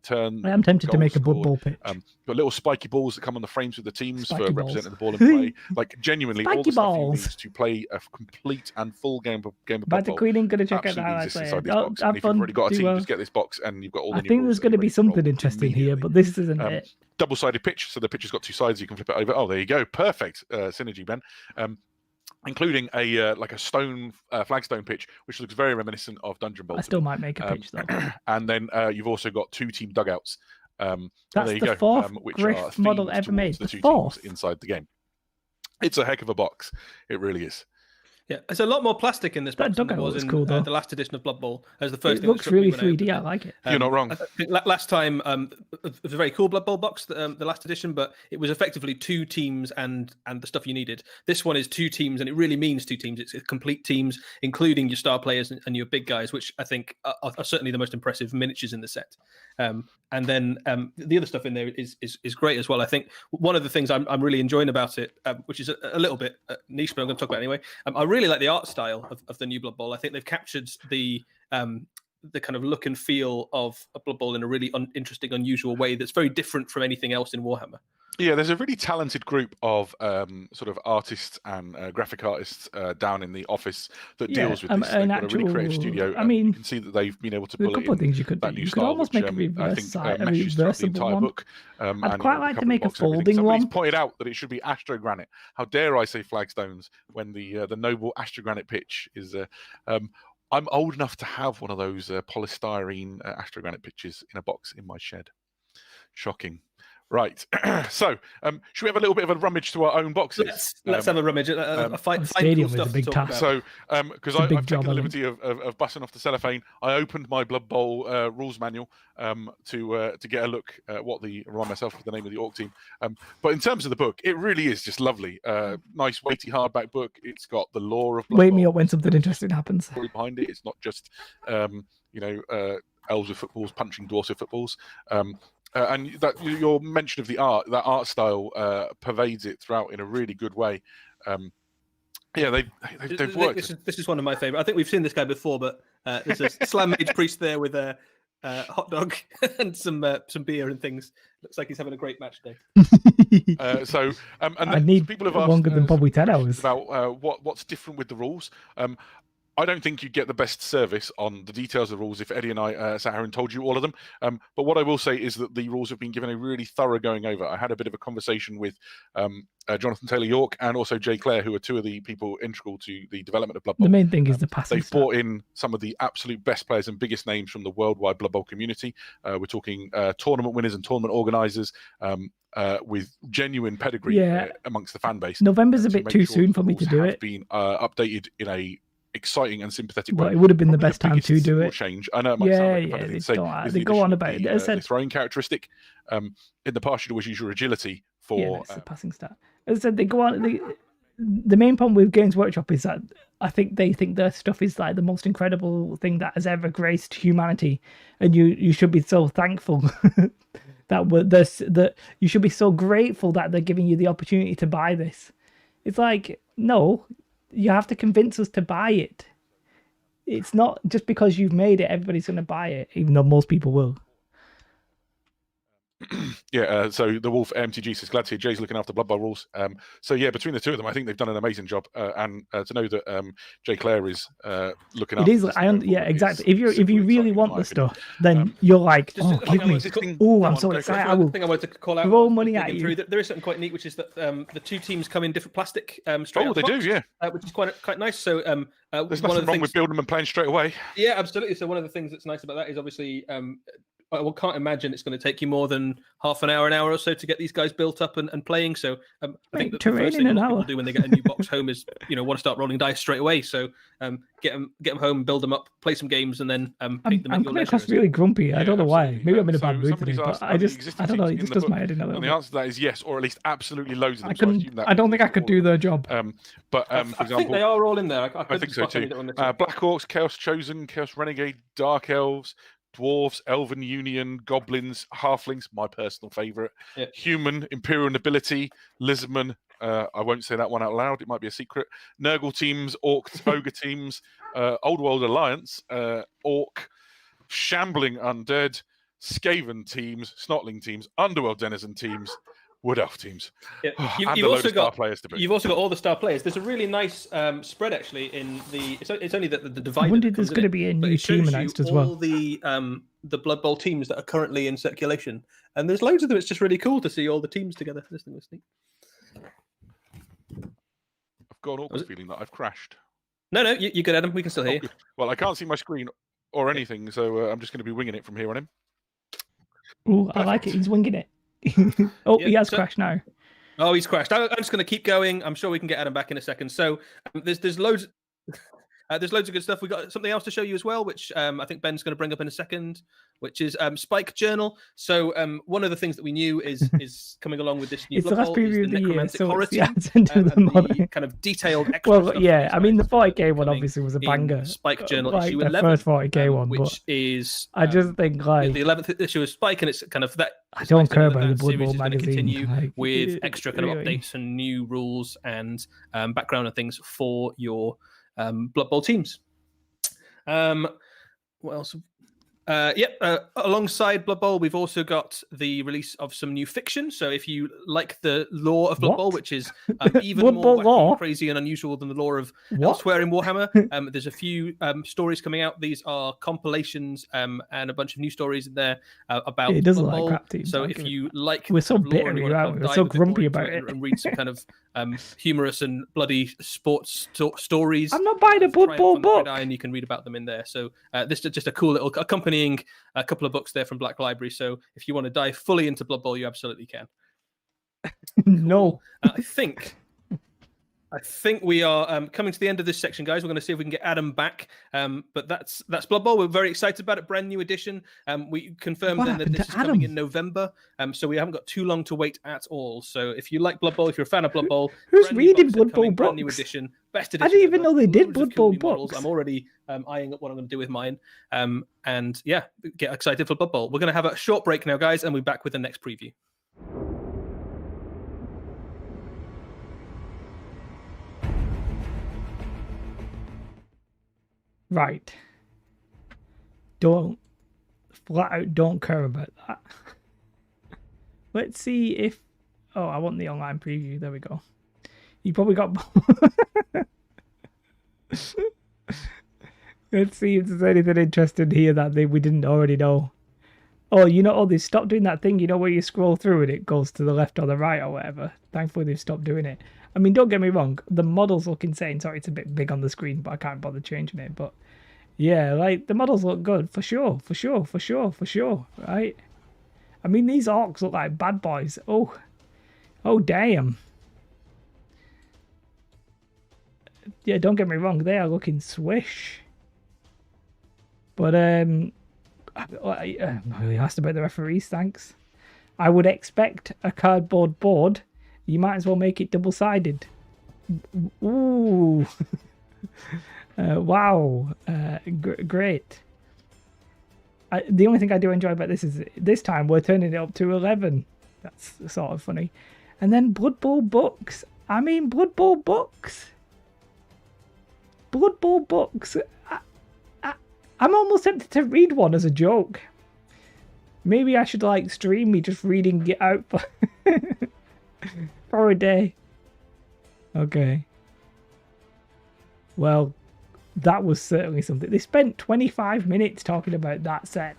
turn. I am tempted to make a Blood Bowl pitch. Got little spiky balls that come on the frames with the teams for representing the ball in play. Like genuinely, all the stuff you need to play a complete and full game of Blood Bowl. But the Queen ain't going to check out that. If you've already got a team, just get this box and you've got all the. I think there's going to be something interesting here, but this isn't it. Double-sided pitch, so the pitch has got 2 sides. You can flip it over. Oh, there you go, perfect synergy, Ben. including a like a stone flagstone pitch, which looks very reminiscent of Dungeon Bolts. I still might make a pitch though. And then you've also got 2 team dugouts. That's there you the go, fourth which Griff are model themed ever made. towards the The 2 fourth teams inside the game. It's a heck of a box. It really is. Yeah, there's a lot more plastic in this box than there was in cool, the last edition of Blood Bowl. As the first it thing looks really 3D. I like it. You're not wrong. I think last time it was a very cool Blood Bowl box, the last edition, but it was effectively 2 teams and the stuff you needed. This one is 2 teams, and it really means 2 teams. It's complete teams, including your star players and your big guys, which I think are certainly the most impressive miniatures in the set. And then the other stuff in there is great as well. I think one of the things I'm really enjoying about it, which is a little bit niche, but I'm going to talk about it anyway. I really like the art style of the new Blood Bowl. I think they've captured the kind of look and feel of a Blood Bowl in a really interesting, unusual way that's very different from anything else in Warhammer. Yeah, there's a really talented group of sort of artists and graphic artists down in the office that deals with this. They've got a really creative studio. I mean, you can see that they've been able to pull a couple of things you could do. You could almost make a reversible one. Book, I'd quite like to make a folding one. Somebody's one. pointed out that it should be astrogranite. How dare I say flagstones when the noble astrogranite pitch is... I'm old enough to have one of those polystyrene astrogranite pitches in a box in my shed. Shocking. Right. So, should we have a little bit of a rummage to our own boxes? Let's have a rummage. Find Stadium cool is a big task. So, because I've taken the liberty of busting off the cellophane, I opened my Blood Bowl rules manual to get a look at what remind myself of the name of the orc team. But in terms of the book, it really is just lovely. Nice, weighty hardback book. It's got the lore of Blood Wake Bowl. me up when something interesting happens. Behind it, it's not just elves with footballs punching dwarves with footballs. And that your mention of the art, that art style pervades it throughout in a really good way. Yeah, they've worked. This is one of my favorite. I think we've seen this guy before, but there's a slam mage priest there with a hot dog and some beer and things. Looks like he's having a great match day. And I need people have asked longer than probably 10 hours about what's different with the rules. I don't think you'd get the best service on the details of the rules if Eddie and I sat here and told you all of them. But what I will say is that the rules have been given a really thorough going over. I had a bit of a conversation with Jonathan Taylor York and also Jay Clare, who are 2 of the people integral to the development of Blood Bowl. The main thing is the passing. They've brought in some of the absolute best players and biggest names from the worldwide Blood Bowl community. We're talking tournament winners and tournament organisers. With genuine pedigree amongst the fan base. November's a bit too soon for me to do it. Been updated in a exciting and sympathetic way. Well, it would have been the best time to do it. Change. I know it might sound like they go on about it. The throwing characteristic. In the past, you'd always use your agility for the passing stat. As I said, they go on. The main problem with Games Workshop is that I think they think their stuff is like the most incredible thing that has ever graced humanity, and you should be so thankful that you should be so grateful that they're giving you the opportunity to buy this. It's like, no, you have to convince us to buy it. It's not just because you've made it, everybody's going to buy it, even though most people will. So the Wolf MTG says, glad to hear Jay's looking after Blood Bowl rules. So yeah, between the 2 of them, I think they've done an amazing job. And to know that Jay Clare is looking after it is. Exactly. If you really want the stuff, then you're like, give me. Oh, I'm so excited. I wanted to call out. Throw money at you. There is something quite neat, which is that the 2 teams come in different plastic. Straight they do, yeah. Which is quite nice. So there's nothing wrong with building them and playing straight away. Yeah, absolutely. So one of the things that's nice about that is obviously. I can't imagine it's going to take you more than half an hour or so to get these guys built up and playing. So I think that the first thing people do when they get a new box home is, want to start rolling dice straight away. So get them home, build them up, play some games, and then paint them. I'm coming across really grumpy. I don't know why. Maybe I'm in a bad mood today, but I don't know. It just does my head in a little bit. And the answer to that is yes, or at least absolutely loads of them. I don't think I could do their job. For example, I think they are all in there. I think so too. Black Orcs, Chaos Chosen, Chaos Renegade, Dark Elves, Dwarves, Elven Union, Goblins, Halflings, my personal favourite. Yeah. Human, Imperial Nobility, Lizardmen. I won't say that one out loud. It might be a secret. Nurgle teams, Orc, Ogre teams, Old World Alliance, Orc, Shambling Undead, Skaven teams, Snotling teams, Underworld Denizen teams, Wood Elf teams. Yeah. You've also got all the star players. There's a really nice spread actually in the. It's only the divider. I wondered there's going to be a new team announced as well. All the Blood Bowl teams that are currently in circulation, and there's loads of them. It's just really cool to see all the teams together. This thing was neat. got an awkward feeling that I've crashed. No, you're good, Adam. We can still hear you. Well, I can't see my screen or anything, so I'm just going to be winging it from here on in. Ooh, I like it. He's winging it. He has crashed now. Oh, he's crashed. I'm just going to keep going. I'm sure we can get Adam back in a second. So there's loads. There's loads of good stuff. We've got something else to show you as well, which I think Ben's going to bring up in a second, which is Spike Journal. So one of the things that we knew is coming along with this new It's the last preview of the year, so horror it's the team, answer to the kind of detailed extra well, yeah, I mean, the 40k one obviously was a banger. Spike Journal like issue the 11. First 40k one, which is... I just think, like... the 11th issue of Spike, and it's kind of that... I don't care about the Blood series Bowl is going to magazine. continue Like, with extra kind of really. updates and new rules and background and things for your Blood Bowl teams. What else? Alongside Blood Bowl, we've also got the release of some new fiction. So if you like the lore of Blood Bowl, which is even Blood more Bowl wacky, lore? crazy and unusual than the lore of elsewhere in Warhammer, there's a few stories coming out. These are compilations and a bunch of new stories in there about It does Blood like Bowl. crap teams, So don't if give you like We're so kind of lore and bitter you wanna about kind it. of We're so dive a bit more grumpy into about it. and read some kind of humorous and bloody sports stories. I'm not buying a Blood Bowl book. And you can read about them in there. So this is just a cool little accompanying a couple of books there from Black Library. So if you want to dive fully into Blood Bowl, you absolutely can. No. I think we are coming to the end of this section, guys. We're going to see if we can get Adam back. But that's Blood Bowl. We're very excited about it. Brand new edition. We confirmed then that this is coming in November. So we haven't got too long to wait at all. So if you like Blood Bowl, if you're a fan of Blood Bowl, who's reading Blood Bowl books? Brand new edition, best edition. I didn't even ever. know they did Loads of Blood cool Bowl new models. books. I'm already eyeing up what I'm going to do with mine. And yeah, get excited for Blood Bowl. We're going to have a short break now, guys, and we'll be back with the next preview. Right. Flat out don't care about that. Let's see if... Oh, I want the online preview. There we go. You probably got... Let's see if there's anything interesting here that we didn't already know. Oh, they've stopped doing that thing, where you scroll through and it goes to the left or the right or whatever. Thankfully, they've stopped doing it. I mean, don't get me wrong. The models look insane. Sorry, it's a bit big on the screen, but I can't bother changing it. But yeah, like, the models look good. For sure. Right? I mean, these orcs look like bad boys. Oh, damn. Yeah, don't get me wrong. They are looking swish. But, I asked about the referees, thanks. I would expect a cardboard board. You might as well make it double-sided. Ooh. Wow. Great. The only thing I do enjoy about this is this time we're turning it up to 11. That's sort of funny. And then Blood Bowl books. I mean, Blood Bowl books. Blood Bowl books. I'm almost tempted to read one as a joke. Maybe I should stream me just reading it out for a day. Okay. Well, that was certainly something. They spent 25 minutes talking about that set,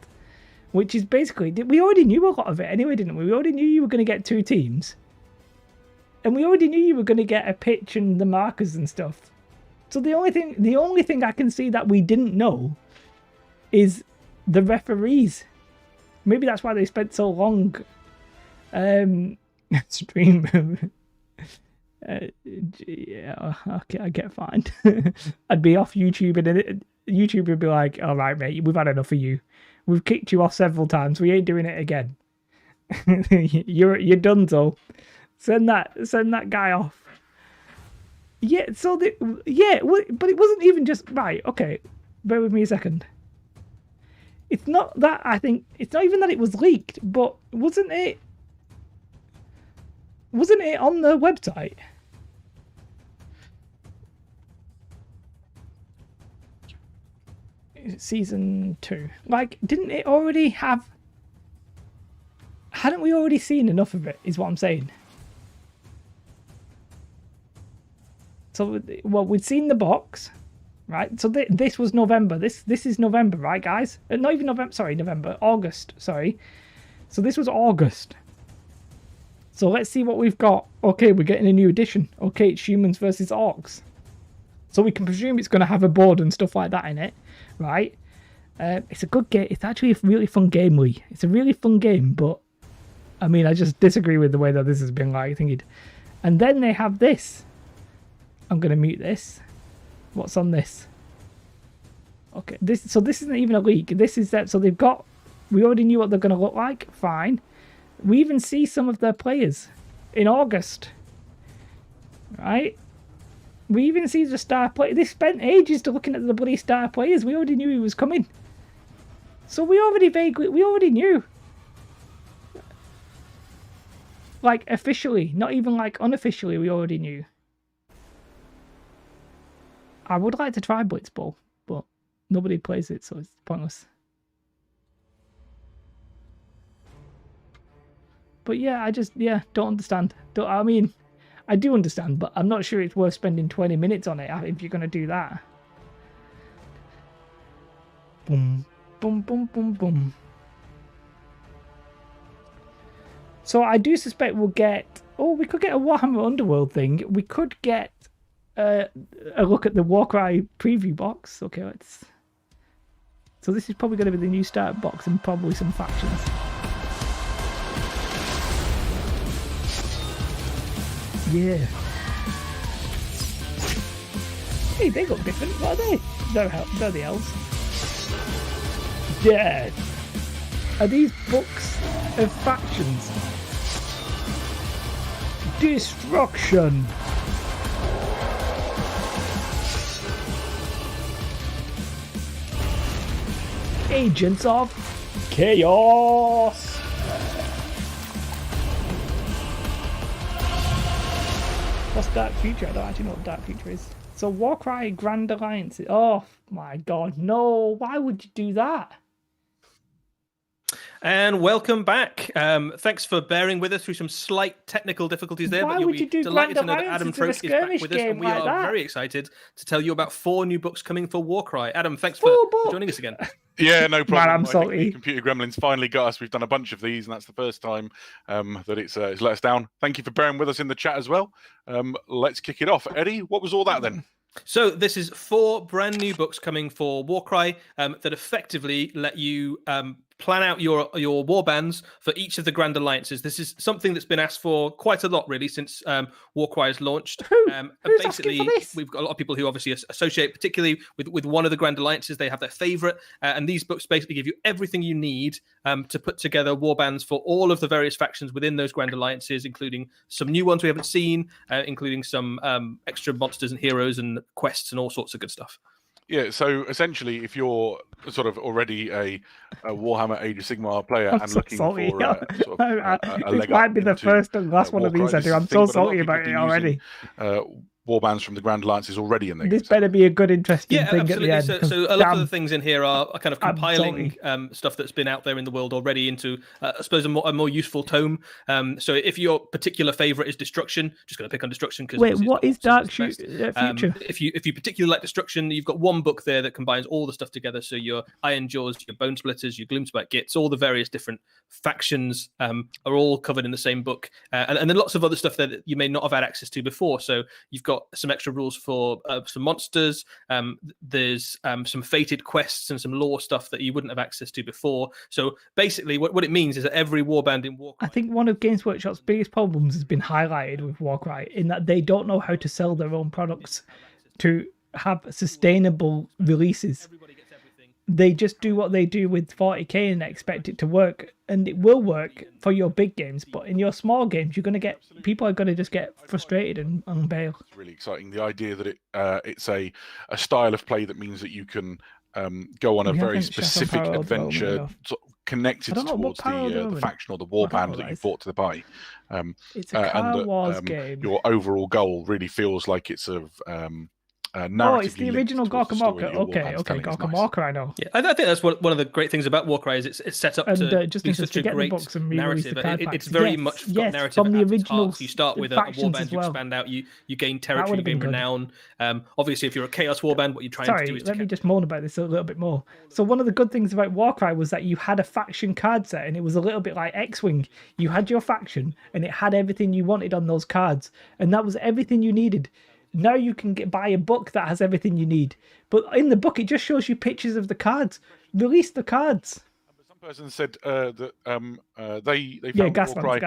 which is basically... We already knew a lot of it anyway, didn't we? We already knew you were going to get 2 teams. And we already knew you were going to get a pitch and the markers and stuff. So the only thing I can see that we didn't know is the referees. Maybe that's why they spent so long stream. Yeah, okay, I get fined. I'd be off YouTube and YouTube would be like, all right, mate, we've had enough of you. We've kicked you off several times. We ain't doing it again. You're done, so send that guy off. Yeah, but it wasn't even just right. Okay, bear with me a second. It's not that I think it's not even that it was leaked, but wasn't it on the website? Season 2. Didn't it already have... Hadn't we already seen enough of it, is what I'm saying. So, well, we'd seen the box, right? So this was November. This is November, right, guys? Not even November, sorry, November. August, sorry. So this was August. So let's see what we've got. Okay, we're getting a new edition. Okay, it's humans versus orcs. So we can presume it's going to have a board and stuff like that in it, right? It's a good game. It's actually a really fun game, Lee. It's a really fun game, but I mean, I just disagree with the way that this has been thinking. And then they have this. I'm going to mute this. What's on this? Okay, so this isn't even a leak. This is that. So they've got. We already knew what they're going to look like. Fine. We even see some of their players in August. Right? We even see the star player. They spent ages to looking at the bloody star players. We already knew he was coming. So we already knew. Like, officially, not even like unofficially, we already knew. I would like to try Blitzball, but nobody plays it, so it's pointless. But yeah, I just, don't understand. I mean, I do understand, but I'm not sure it's worth spending 20 minutes on it if you're going to do that. Boom, boom, boom, boom, boom. So I do suspect we'll get... Oh, we could get a Warhammer Underworld thing. We could get a look at the Warcry preview box. Okay, let's... So this is probably going to be the new start box and probably some factions. Yeah. Hey, they look different. What are they? They're the elves. Dead. Are these books of factions? Destruction. Agents of Chaos. What's Dark Future? I don't actually know what Dark Future is. So Warcry Grand Alliance. Oh my god, no. Why would you do that? And welcome back. Thanks for bearing with us through some slight technical difficulties there. Why but you'll would be you do delighted to Grand know that Alliance Adam into a Troke is back skirmish with us, and game we like are that? very excited to tell you about 4 new books coming for Warcry. Adam, thanks for joining us again. Yeah, no problem. Man, I'm I think salty. the Computer Gremlins finally got us. We've done a bunch of these, and that's the first time that it's let us down. Thank you for bearing with us in the chat as well. Let's kick it off. Eddie, what was all that then? So this is 4 brand new books coming for Warcry that effectively let you plan out your warbands for each of the Grand Alliances. This is something that's been asked for quite a lot, really, since Warcry has launched. Who's basically, asking for this? we've got a lot of people who obviously associate particularly with one of the Grand Alliances. They have their favourite, and these books basically give you everything you need to put together warbands for all of the various factions within those Grand Alliances, including some new ones we haven't seen, including some extra monsters and heroes and quests and all sorts of good stuff. Yeah, so essentially, if you're sort of already a Warhammer Age of Sigmar player I'm and so looking sorry. for sort of a this leg might up be the into, first and last one of Warcry, these I this do. is I'm the so thing, but a lot salty of about people it do using, already. Warbands from the Grand Alliances already in there. This better be a good, interesting thing absolutely. at the end. So a lot of the things in here are kind of I'm compiling stuff that's been out there in the world already into, I suppose, a more useful tome. So if your particular favorite is Destruction, just going to pick on Destruction because Wait, what is Dark Future? If you particularly like Destruction, you've got one book there that combines all the stuff together. So your Iron Jaws, your Bone Splitters, your Gloomspite Gits, all the various different factions are all covered in the same book, and then lots of other stuff that you may not have had access to before. So you've got some extra rules for some monsters. There's some fated quests and some lore stuff that you wouldn't have access to before. So basically, what it means is that every warband in Warcry... I think one of Games Workshop's biggest problems has been highlighted with Warcry in that they don't know how to sell their own products to have sustainable releases. They just do what they do with 40k and expect it to work, and it will work for your big games, but in your small games, people are going to just get frustrated and bail. It's really exciting. The idea that it's a style of play that means that you can go on a very specific adventure connected towards the faction or the warband that you brought to the party. It's a Car Wars game. Your overall goal really feels like it's narratively. Oh, it's the original Gorkamorka. Okay, Gorkamorka, I know. Yeah, I think that's one of the great things about Warcry is it's set up to just be such a great books and narrative. It's very much got narrative from the at its original heart. So you start with a warband, you expand out, you gain territory, you gain renown. Obviously, if you're a Chaos Warband, what you're trying to do is let me just moan about this a little bit more. So one of the good things about Warcry was that you had a faction card set, and it was a little bit like X-Wing. You had your faction, and it had everything you wanted on those cards, and that was everything you needed. Now you can buy a book that has everything you need, but in the book it just shows you pictures of the cards. Release the cards. Some person said that they found Warcry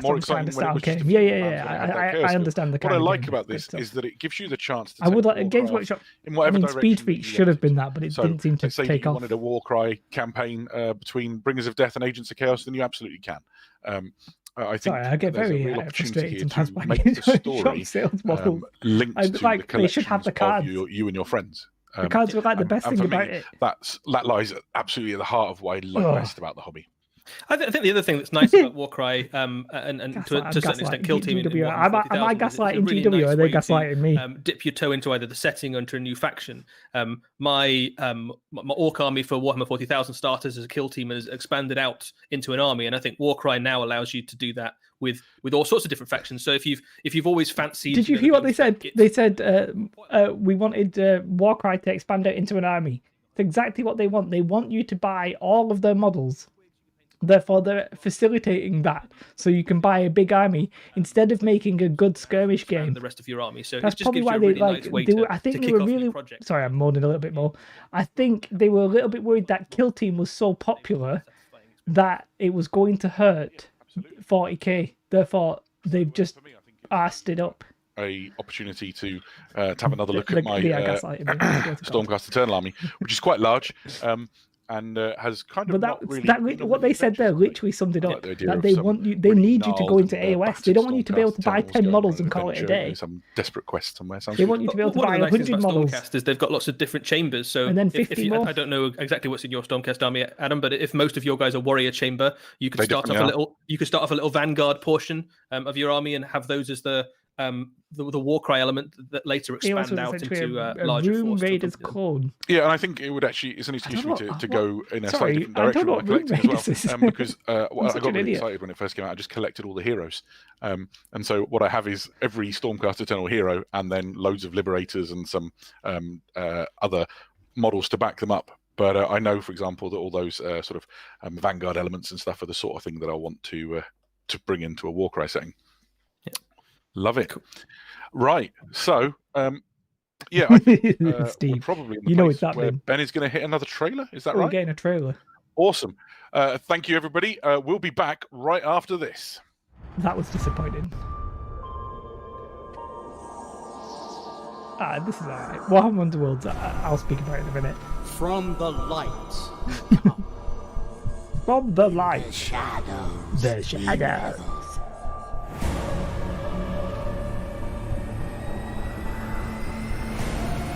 more exciting when it was just a few I understand the kind What I of like game, about this is that it gives you the chance to. I would like Games Workshop. In whatever direction Speed Feet should have been that, but it didn't seem to say take you off. wanted a Warcry campaign between Bringers of Death and Agents of Chaos, then you absolutely can. I think I get very frustrated sometimes by make the story sales models. linked to the collections they should have the cards. of you and your friends. The cards were like the best thing about it. That lies absolutely at the heart of what I like best about the hobby. I think the other thing that's nice about Warcry, and to a certain extent, Kill Team. Am I gaslighting GW, or are they gaslighting me? Dip your toe into either the setting or into a new faction. My Orc army for Warhammer 40,000 starters as a Kill Team has expanded out into an army, and I think Warcry now allows you to do that with all sorts of different factions. So if you've always fancied, did you hear what they said? They said we wanted Warcry to expand out into an army. It's exactly what they want. They want you to buy all of their models. Therefore, they're facilitating that, so you can buy a big army instead of making a good skirmish game. The rest of your army, so that's it just probably gives why you a they really like. Nice way I think they were really. Sorry, I'm moaning a little bit more. I think they were a little bit worried that Kill Team was so popular that it was going to hurt 40k. Therefore, they've just arsed it up. A opportunity to have another look at my Stormcast Eternal army, which is quite large. And has kind of what they said there literally summed it up. That they want you, they need you to go into AOS. They don't want you to be able to buy 10 models and call it a day. Some desperate quest somewhere. They want you to be able to buy 100 models. Stormcast is they've got lots of different chambers. So and then 50 more. I don't know exactly what's in your Stormcast army, Adam, but if most of your guys are warrior chamber, you could start off a little. You could start off a little vanguard portion of your army and have those as the Warcry element that later expand out into larger Room Raiders clone. Yeah, and I think it would actually it's an excuse for me to go in a slightly different direction with my collecting as well. Because I got really excited when it first came out. I just collected all the heroes. And so what I have is every Stormcast Eternal hero and then loads of Liberators and some other models to back them up. But I know, for example, that all those sort of Vanguard elements and stuff are the sort of thing that I want to bring into a Warcry setting. Love it. Cool. Right. So, I think, Steve, probably in the place where Ben is going to hit another trailer. Is that right? We're getting a trailer. Awesome. Thank you, everybody. We'll be back right after this. That was disappointing. This is all right. Warhammer Underworlds, I'll speak about it in a minute. From the light. From the light. The shadows.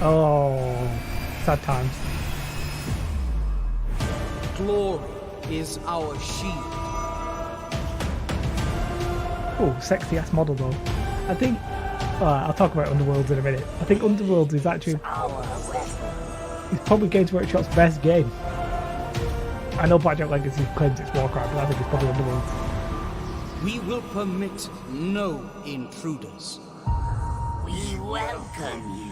Oh, sad times. Glory is our shield. Oh, sexy ass model though. I think. I'll talk about Underworlds in a minute. I think Underworlds is actually. It's probably Games Workshop's best game. I know Blackjack Legacy claims it's Warcraft, but I think it's probably Underworlds. We will permit no intruders. We welcome you.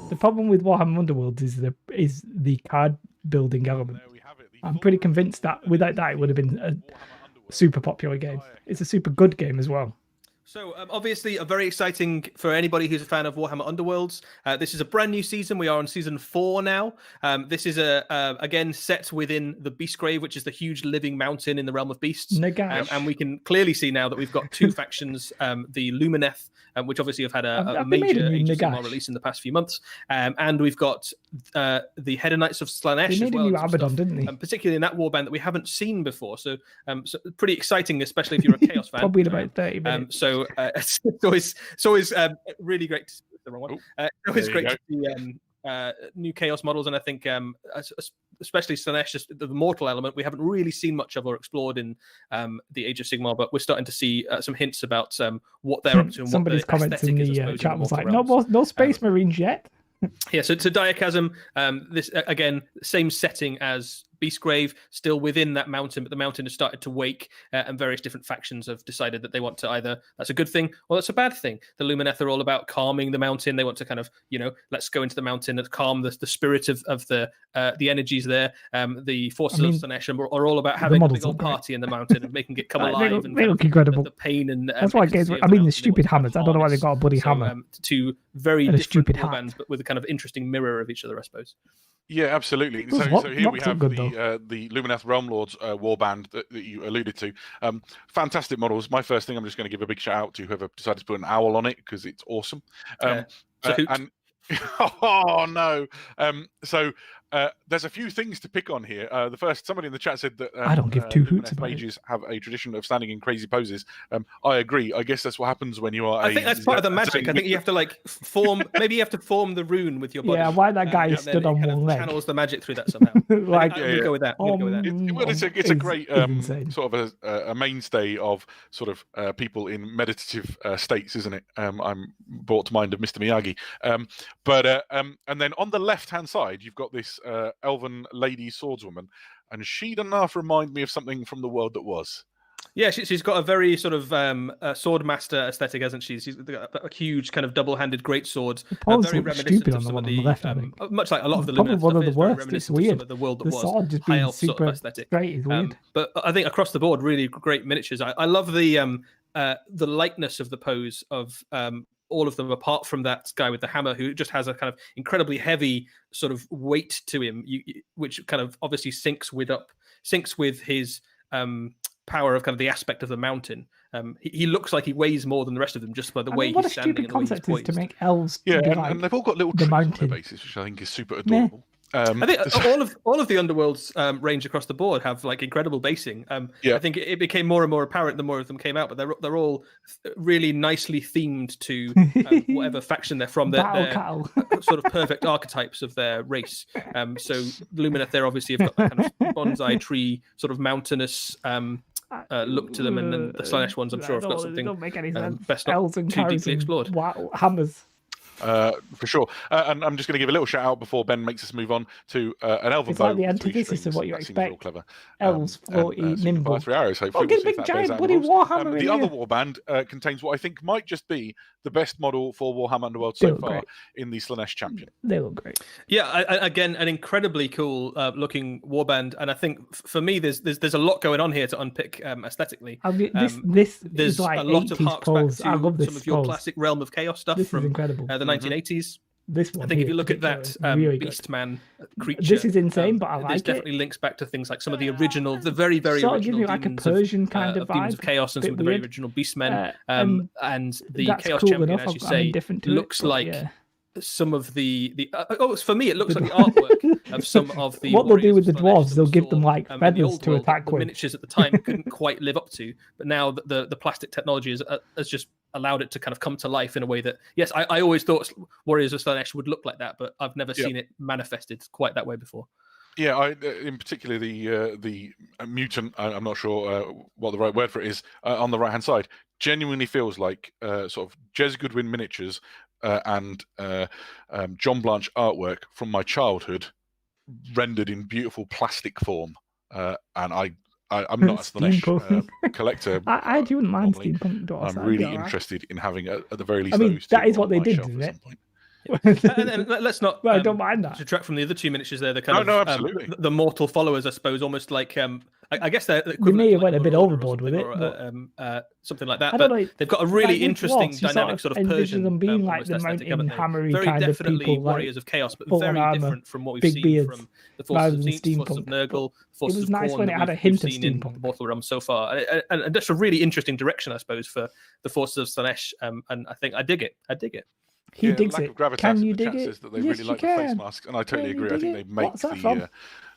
The problem with Warhammer Underworlds is the card building element. I'm pretty convinced that without that it would have been a super popular game. It's a super good game as well. So obviously very exciting for anybody who's a fan of Warhammer Underworlds. This is a brand new season. We are on season 4 now. This is again set within the Beastgrave, which is the huge living mountain in the realm of beasts. And we can clearly see now that we've got 2 factions, the Lumineth, which obviously have had a major Age of Sigmar release in the past few months. And we've got the Hedonites of Slanesh as well. They made a new Abaddon, didn't they? Particularly in that warband that we haven't seen before. So pretty exciting, especially if you're a Chaos fan. Probably in about 30 minutes. It's always really great to see the wrong one. It's always great to see new Chaos models, and I think especially Slaanesh, the mortal element, we haven't really seen much of or explored in the Age of Sigmar, but we're starting to see some hints about what they're up to and Somebody's what the comments in the chat was like, realms. no Space Marines yet. Yeah, so Diachasm, this again, same setting as Beastgrave, still within that mountain, but the mountain has started to wake, and various different factions have decided that they want to either, that's a good thing or that's a bad thing. The Lumineth are all about calming the mountain. They want to kind of, let's go into the mountain and calm the spirit of the energies there. The forces of Slaanesh are all about having a big old party in the mountain and making it come alive. They look incredible. The pain and that's why games. The stupid hammers. I don't know why they got a bloody hammer. Two very different warbands, but with a kind of interesting mirror of each other, I suppose. Yeah, absolutely. So here we have the Lumineth Realm Lords warband that you alluded to. Fantastic models. My first thing, I'm just going to give a big shout out to whoever decided to put an owl on it because it's awesome. Oh no! There's a few things to pick on here. The first, somebody in the chat said that I don't give two hoots about mages have a tradition of standing in crazy poses. I agree. I guess that's what happens when you are. I think that's part of the magic. I think you have to form. Maybe you have to form the rune with your body. Yeah, why that guy stood on one leg? Channels the magic through that somehow. I'm gonna go with that. It's a great sort of a mainstay of sort of people in meditative states, isn't it? I'm brought to mind of Mr. Miyagi. And then on the left-hand side, you've got this elven lady swordswoman, and she doesn't half remind me of something from the world that was. Yeah, she's got a very sort of swordmaster aesthetic, hasn't she? She's got a huge kind of double-handed great sword, very reminiscent of some of the much like a lot of the Lumineth one of the stuff, worst. very reminiscent It's weird. Of some of the world that the was. Sword just High being elf super sort of aesthetic. Great is weird. But I think across the board, really great miniatures. I love the lightness of the pose of all of them, apart from that guy with the hammer, who just has a kind of incredibly heavy sort of weight to him, which kind of obviously syncs with his power of kind of the aspect of the mountain. He looks like he weighs more than the rest of them just by the way he's standing. What a stupid concept is to make elves. And they've all got little trees on their bases, which I think is super adorable. I think all of the Underworld's range across the board have like incredible basing. I think it became more and more apparent the more of them came out, but they're all really nicely themed to whatever faction they're from. They're sort of perfect archetypes of their race. So Lumineth, they obviously have got that kind of bonsai tree, sort of mountainous look to them, and then the Slaanesh ones, I'm sure, have got something best not too deeply explored. Wow, hammers. For sure, and I'm just going to give a little shout out before Ben makes us move on to an elven bow. It's like the antithesis of what you expect. Clever. Elves, floaty, nimble. 3 arrows. Hopefully, get a big giant bloody Warhammer. The other warband contains what I think might just be the best model for Warhammer Underworld so far in the Slaanesh Champion. They look great. Yeah, again, an incredibly cool looking warband, and I think for me, there's a lot going on here to unpick aesthetically. There's like a lot of harks back to some of your classic Realm of Chaos stuff from incredible. The 1980s. This one, I think if you look at that Beastman creature, this is insane, but I like it. Definitely links back to things like some of the original, the very, very sort original of like a Persian kind of Demons of Chaos and some of the very original Beastmen, and the Chaos Champion, as you say, looks like some of the for me it looks like the artwork of some of the what they'll do with the dwarves, they'll give them like feathers to attack with. The miniatures at the time couldn't quite live up to, but now the plastic technology has just allowed it to kind of come to life in a way that, yes, I always thought Warriors of Slaanesh would look like that, but I've never seen it manifested quite that way before. Yeah, in particular the mutant, I'm not sure what the right word for it is, on the right-hand side, genuinely feels like sort of Jez Goodwin miniatures and John Blanche artwork from my childhood rendered in beautiful plastic form. And I'm not a Slaanesh collector. I wouldn't mind steampunk doors. I'm really interested in having, at the very least, I mean, that is what they did, isn't it? And let's not. I don't mind that. Detract from the other two miniatures there. The kind of absolutely. The mortal followers, I suppose, almost like I guess they may have went a bit overboard with it, something like that. But they've got a really interesting dynamic sort of Persian them being like the mountain hammery very kind of definitely people, warriors of chaos, but very different from what we've seen from the Forces of Zenith, Forces of Nurgle, Forces of Khorne. It was nice when it had a hint of steampunk in Mortal Realms so far, and that's a really interesting direction, I suppose, for the Forces of Slaanesh. And I think I dig it. He digs it. Can you dig it? That they really like the face masks, and I totally agree. I think they make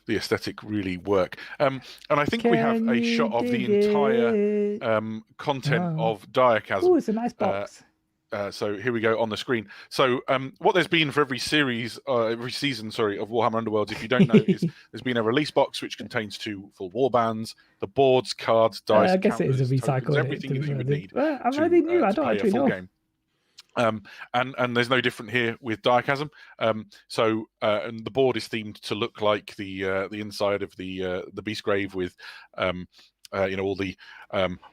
the aesthetic really work. And I think we have a shot of the entire content of Diachasm. Oh, it's a nice box. So here we go on the screen. So what there's been for every season, of Warhammer Underworlds, if you don't know, is there's been a release box which contains 2 full warbands, the boards, cards, dice, I guess it is a recycle. tokens, everything that you would need. I already knew. I don't play actually a full know. game. And there's no different here with Diachasm. And the board is themed to look like the inside of the Beastgrave with all the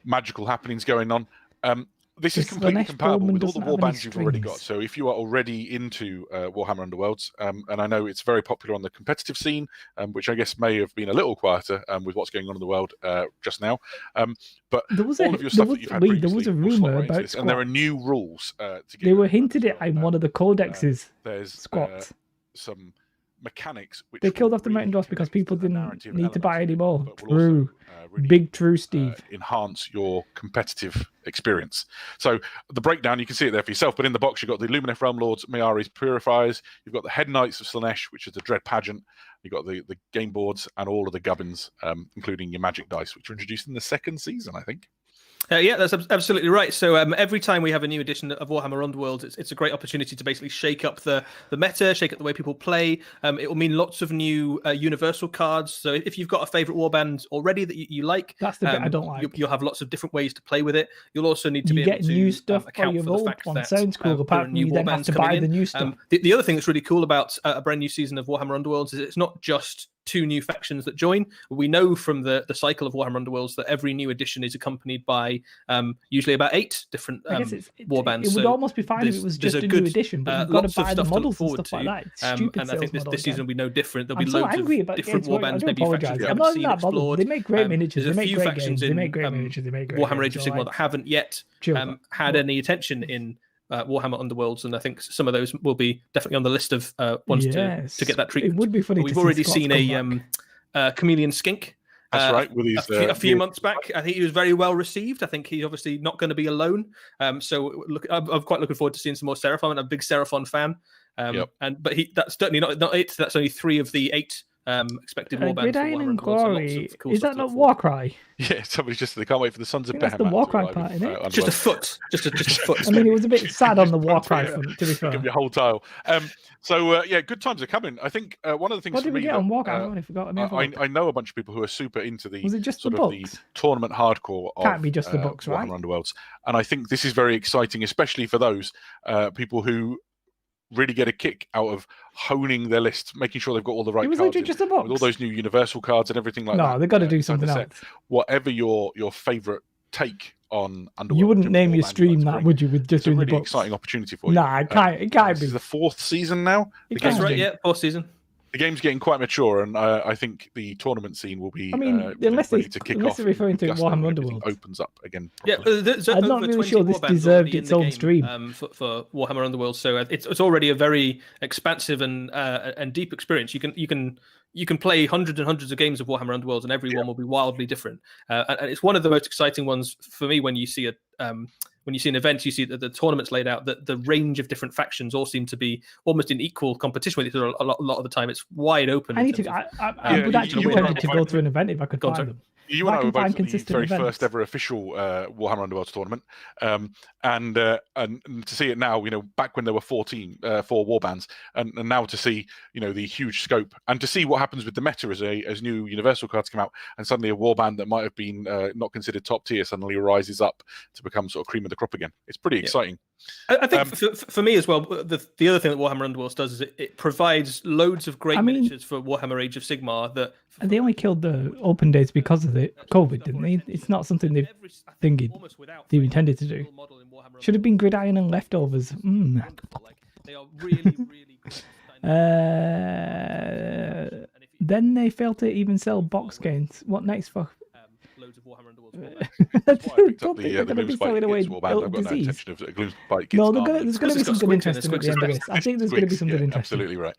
magical happenings going on. This is completely compatible with all the warbands you've already got. So if you are already into Warhammer Underworlds, and I know it's very popular on the competitive scene, which I guess may have been a little quieter with what's going on in the world just now, but all of your stuff that you've had previously, there was a rumor about this, and there are new rules. They were hinted at in one of the codexes. There's squats. Some mechanics which they killed off the mountain dwarfs because people didn't need to buy anymore. True. Big true, Steve. Enhance your competitive experience. So the breakdown, you can see it there for yourself, but in the box you've got the Lumineth Realm Lords, Mayari's Purifiers, you've got the Head Knights of Slaanesh, which is the Dread Pageant, you've got the game boards and all of the gubbins, including your magic dice, which were introduced in the 2nd season, I think. Yeah, that's absolutely right. So every time we have a new edition of Warhammer Underworlds, it's a great opportunity to basically shake up the meta, shake up the way people play. It will mean lots of new universal cards. So if you've got a favourite warband already that you like, that's the bit I don't like. You'll have lots of different ways to play with it. You'll also need to be able to new stuff account for the fact one. that Sounds cool. Apart from you then have to buy the new stuff. The other thing that's really cool about a brand new season of Warhammer Underworlds is it's not just 2 new factions that join. We know from the cycle of Warhammer Underworlds that every new edition is accompanied by usually about 8 different warbands. It would almost be fine if it was just a new edition, but you've got to buy the models and stuff like that. It's stupid. And I think this season will be no different. There'll be loads of different warbands, maybe factions we I'm haven't not seen that explored. They make great miniatures. There's They a make few great factions games. They in make great miniatures. They make great Warhammer Age games, of Sigmar that haven't yet had any attention in Warhammer Underworlds, and I think some of those will be definitely on the list of ones to get that treatment. It would be funny. We've already seen a Chameleon Skink. That's right. With his, a few months back, I think he was very well received. I think he's obviously not going to be alone. So I'm quite looking forward to seeing some more Seraphon. I'm a big Seraphon fan. But that's certainly not it. That's only 3 of the 8 expected warbands. Gridiron and Glory. Is that not Warcry? Yeah, somebody's just they can't wait for the Sons of Behemoth. That's the Warcry part, isn't it? Just a foot. Just a foot. I mean, it was a bit sad on the Warcry front, to be fair. Give you a whole tile. Good times are coming. I think one of the things. What did we get on Warcry? I've already forgotten. I know a bunch of people who are super into the was it just sort the of the tournament hardcore. Can't be just the books, right? Warhammer Underworlds, and I think this is very exciting, especially for those people who really get a kick out of honing their list, making sure they've got all the right cards just a box. with all those new universal cards and everything like that. No, they've got to do something else. Whatever your favourite take on Underworld. You wouldn't name your stream that, would you, with just doing the books? It's a really exciting opportunity for you. Nah, it can't be. This is the 4th season now. That's right, yeah, 4th season. The game's getting quite mature, and I think the tournament scene will be unless ready to kick off. They're referring to Warhammer Underworld. Opens up again. Properly. Yeah, I'm not really sure this deserved its own stream for Warhammer Underworld. So it's already a very expansive and deep experience. You can play hundreds and hundreds of games of Warhammer Underworld, and every one will be wildly different. And it's one of the most exciting ones for me when you see it. When you see an event, you see that the tournament's laid out, that the range of different factions all seem to be almost in equal competition with each other a lot of the time. It's wide open. I would actually be tempted to go to an event if I could find them. You and I were both at the very first ever official Warhammer Underworlds tournament, and to see it now, back when there were 4 warbands, and now to see, the huge scope, and to see what happens with the meta as new universal cards come out, and suddenly a warband that might have been not considered top tier suddenly rises up to become sort of cream of the crop again. It's pretty exciting. I think for me as well, the other thing that Warhammer Underworlds does is it provides loads of great miniatures for Warhammer Age of Sigmar. That they only killed the open days because of the COVID, didn't they? It's not something they intended to do. Should have been Gridiron and Leftovers. They are really, really good. Then they failed to even sell box games. What next for? Loads of Warhammer Underworld. The Gloomspite against Warband. I've got no intention of Gloomspite. No, there's going to be something interesting at the end of this. I think there's going to be something interesting. Absolutely right.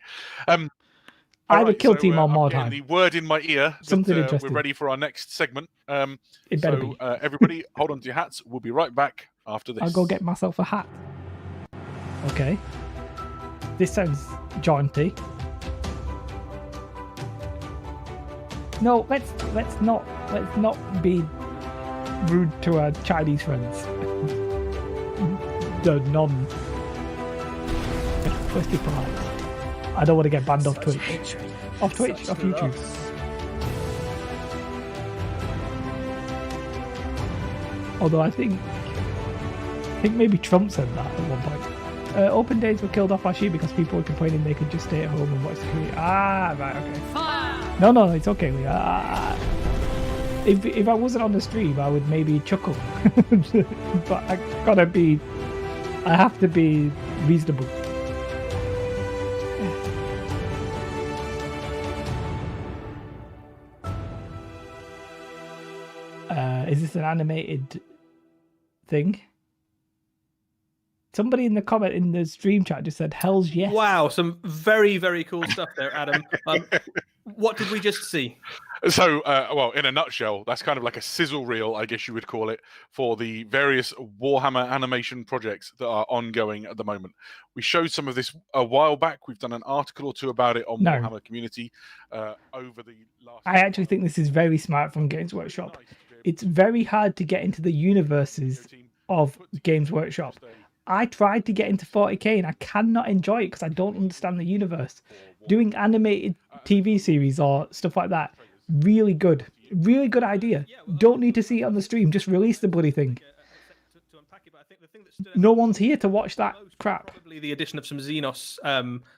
Either Kill Team or Mordheim. The word in my ear. Something interesting. We're ready for our next segment. Everybody, hold on to your hats. We'll be right back after this. I'll go get myself a hat. Okay. This sounds jaunty. No, let's not be rude to our Chinese friends. the non. First people I don't want to get banned off Twitch. Off Twitch, off YouTube. Although I think maybe Trump said that at one point. Open days were killed off last year because people were complaining they could just stay at home and watch the TV. Ah, right, okay. No, it's okay. If I wasn't on the stream, I would maybe chuckle. But I have to be reasonable. Is this an animated thing? Somebody in the stream chat just said, "Hell's yes." Wow, some very, very cool stuff there, Adam. What did we just see? So, well, in a nutshell, that's kind of like a sizzle reel, I guess you would call it, for the various Warhammer animation projects that are ongoing at the moment. We showed some of this a while back. We've done an article or two about it on Warhammer Community over the last... I actually think this is very smart from Games Workshop. It's very hard to get into the universes of Games Workshop. I tried to get into 40k and I cannot enjoy it because I don't understand the universe. Doing animated TV series or stuff like that, really good idea. Don't need to see it on the stream, just release the bloody thing. No one's here to watch that crap. Probably the addition of some Xenos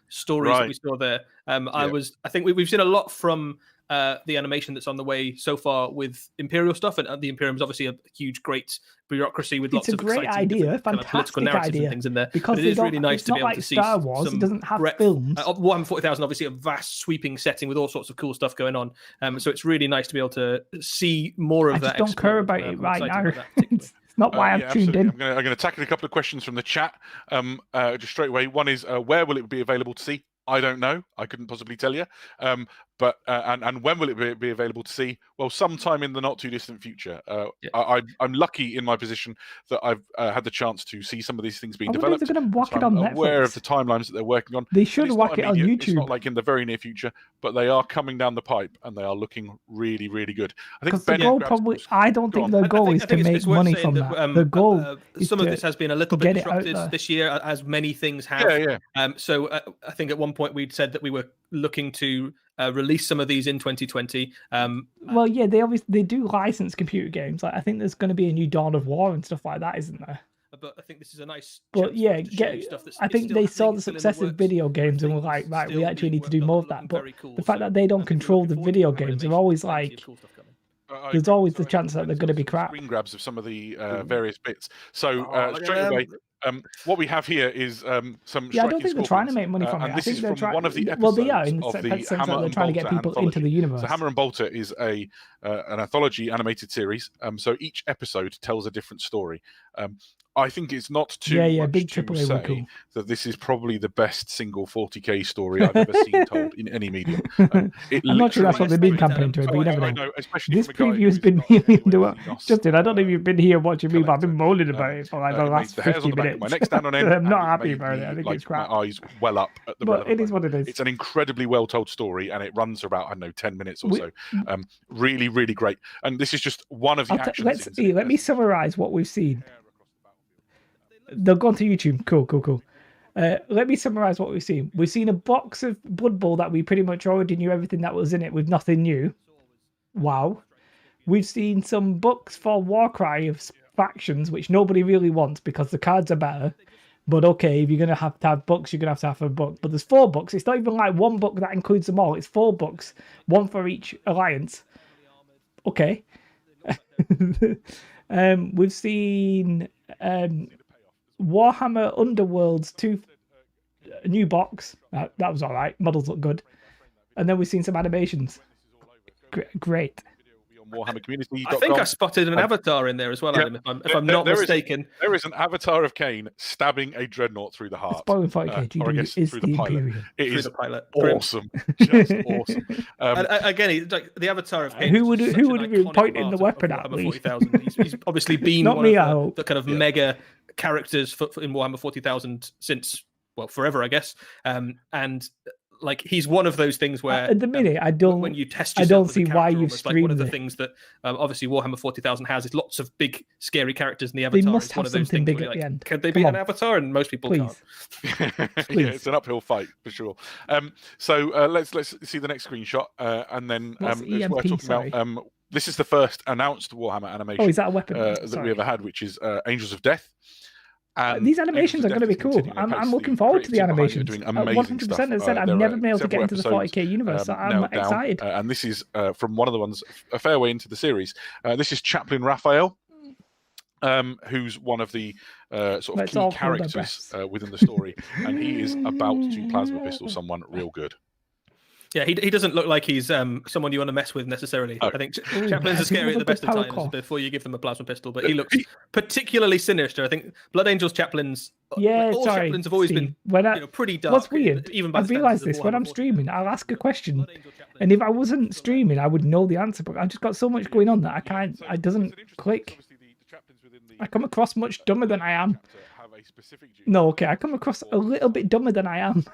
stories that we saw there. I think we've seen a lot from the animation that's on the way so far with Imperial stuff, and the Imperium is obviously a huge, great bureaucracy with lots of exciting idea, kind of political narratives and things in there. Because it is really nice to be able to see Star Wars. Some it doesn't have breadth. films. Warhammer 40,000, obviously a vast, sweeping setting with all sorts of cool stuff going on. So it's really nice to be able to see more of that. I just don't care about it right now. It's not why I'm tuned in. I'm going to tackle a couple of questions from the chat just straight away. One is, where will it be available to see? I don't know. I couldn't possibly tell you. But when will it be available to see? Well, sometime in the not too distant future. I'm lucky in my position that I've had the chance to see some of these things being developed. They're going to whack it I'm on Netflix. aware of the timelines that they're working on. They should whack it on YouTube. It's not like in the very near future, but they are coming down the pipe and they are looking really, really good. I think the goal I don't think the goal is to make money from that. The goal is some of this has been a little bit disrupted this year, as many things have. So I think at one point we'd said that we were looking to release some of these in 2020. Well, yeah, they do license computer games. Like I think there's going to be a new Dawn of War and stuff like that, isn't there? But I think this is a nice. But yeah, I think they saw the success of video games and were like, right, we actually need to do more of that. But the fact that they don't control the video games, they're always like. There's always the chance that they're going to be crap. Screen grabs of some of the various bits. So straight away, what we have here is some. Yeah, I don't think they're trying to make money from it. I think they're trying. One of the episodes well, they are in of the the sense Hammer that they're trying to get people into the universe. So Hammer and Bolter is an anthology animated series. So each episode tells a different story. I think it's not too much big to AAA say cool. that this is probably the best single 40k story I've ever seen told in any medium. I'm not sure that's what they've been campaigning to it, but you never know. This preview has been really Justin, I don't know if you've been here watching me, but I've been moaning about it for like the last 50 minutes. My neck's down on end. I'm not happy about it. I think it's crap. My eyes well up at the But it is what it is. It's an incredibly well told story, and it runs for about 10 minutes or so. Really, really great. And this is just one of the action scenes. Let me summarize what we've seen. They'll go onto YouTube. Cool. Let me summarize what we've seen. We've seen a box of Blood Bowl that we pretty much already knew everything that was in it with nothing new. Wow. We've seen some books for Warcry of factions, which nobody really wants because the cards are better. But okay, if you're going to have books, you're going to have a book. But there's 4 books. It's not even like one book that includes them all. It's 4 books, one for each alliance. Okay. We've seen Warhammer Underworlds 2 new box. That was all right. Models look good. And then we've seen some animations. Great. WarhammerCommunity.com. I think I spotted an avatar in there as well, Adam, if I'm not mistaken. There is an avatar of Kane stabbing a dreadnought through the heart. Spoiling 40k, or I guess is through the pilot. Imperium. It is pilot. Awesome. Just awesome. Again, like the avatar of Kane. Who would have been pointing the weapon at me? He's obviously been Not one me, of the kind of mega characters in Warhammer 40,000 since, well, forever, I guess. And like he's one of those things where at the minute I don't. When you test I yourself don't as a see why character, you've almost, like one of the streamed it. things that obviously Warhammer 40,000 has is lots of big scary characters in the avatar. They must It's one have of those something things big where at you're the like, end. Can they Come be an on. avatar? And most people Please. can't. Yeah, it's an uphill fight for sure. So let's see the next screenshot, and then What's it's EMP, worth talking sorry? about. This is the first announced Warhammer animation. Oh, is that a weapon? that Sorry. we ever had, which is Angels of Death. And These animations are going to be cool. I'm looking forward to the animations. 100%. As I said, I've never been able to get into the 40k universe, so I'm excited. And this is from one of the ones a fair way into the series. This is Chaplain Raphael, who's one of the sort of key characters within the story, and he is about to plasma pistol someone real good. Yeah, he doesn't look like he's someone you want to mess with necessarily. I think chaplains are scary at the best of times before you give them a plasma pistol, but he looks particularly sinister. I think Blood Angels chaplains, chaplains have always been pretty dark. What's weird, even by I've realised this, when I'm streaming, I'll ask a question, and if I wasn't streaming, I would know the answer, but I've just got so much going on that I can't, it doesn't click. I come across much dumber than I am. No, okay, I come across a little bit dumber than I am.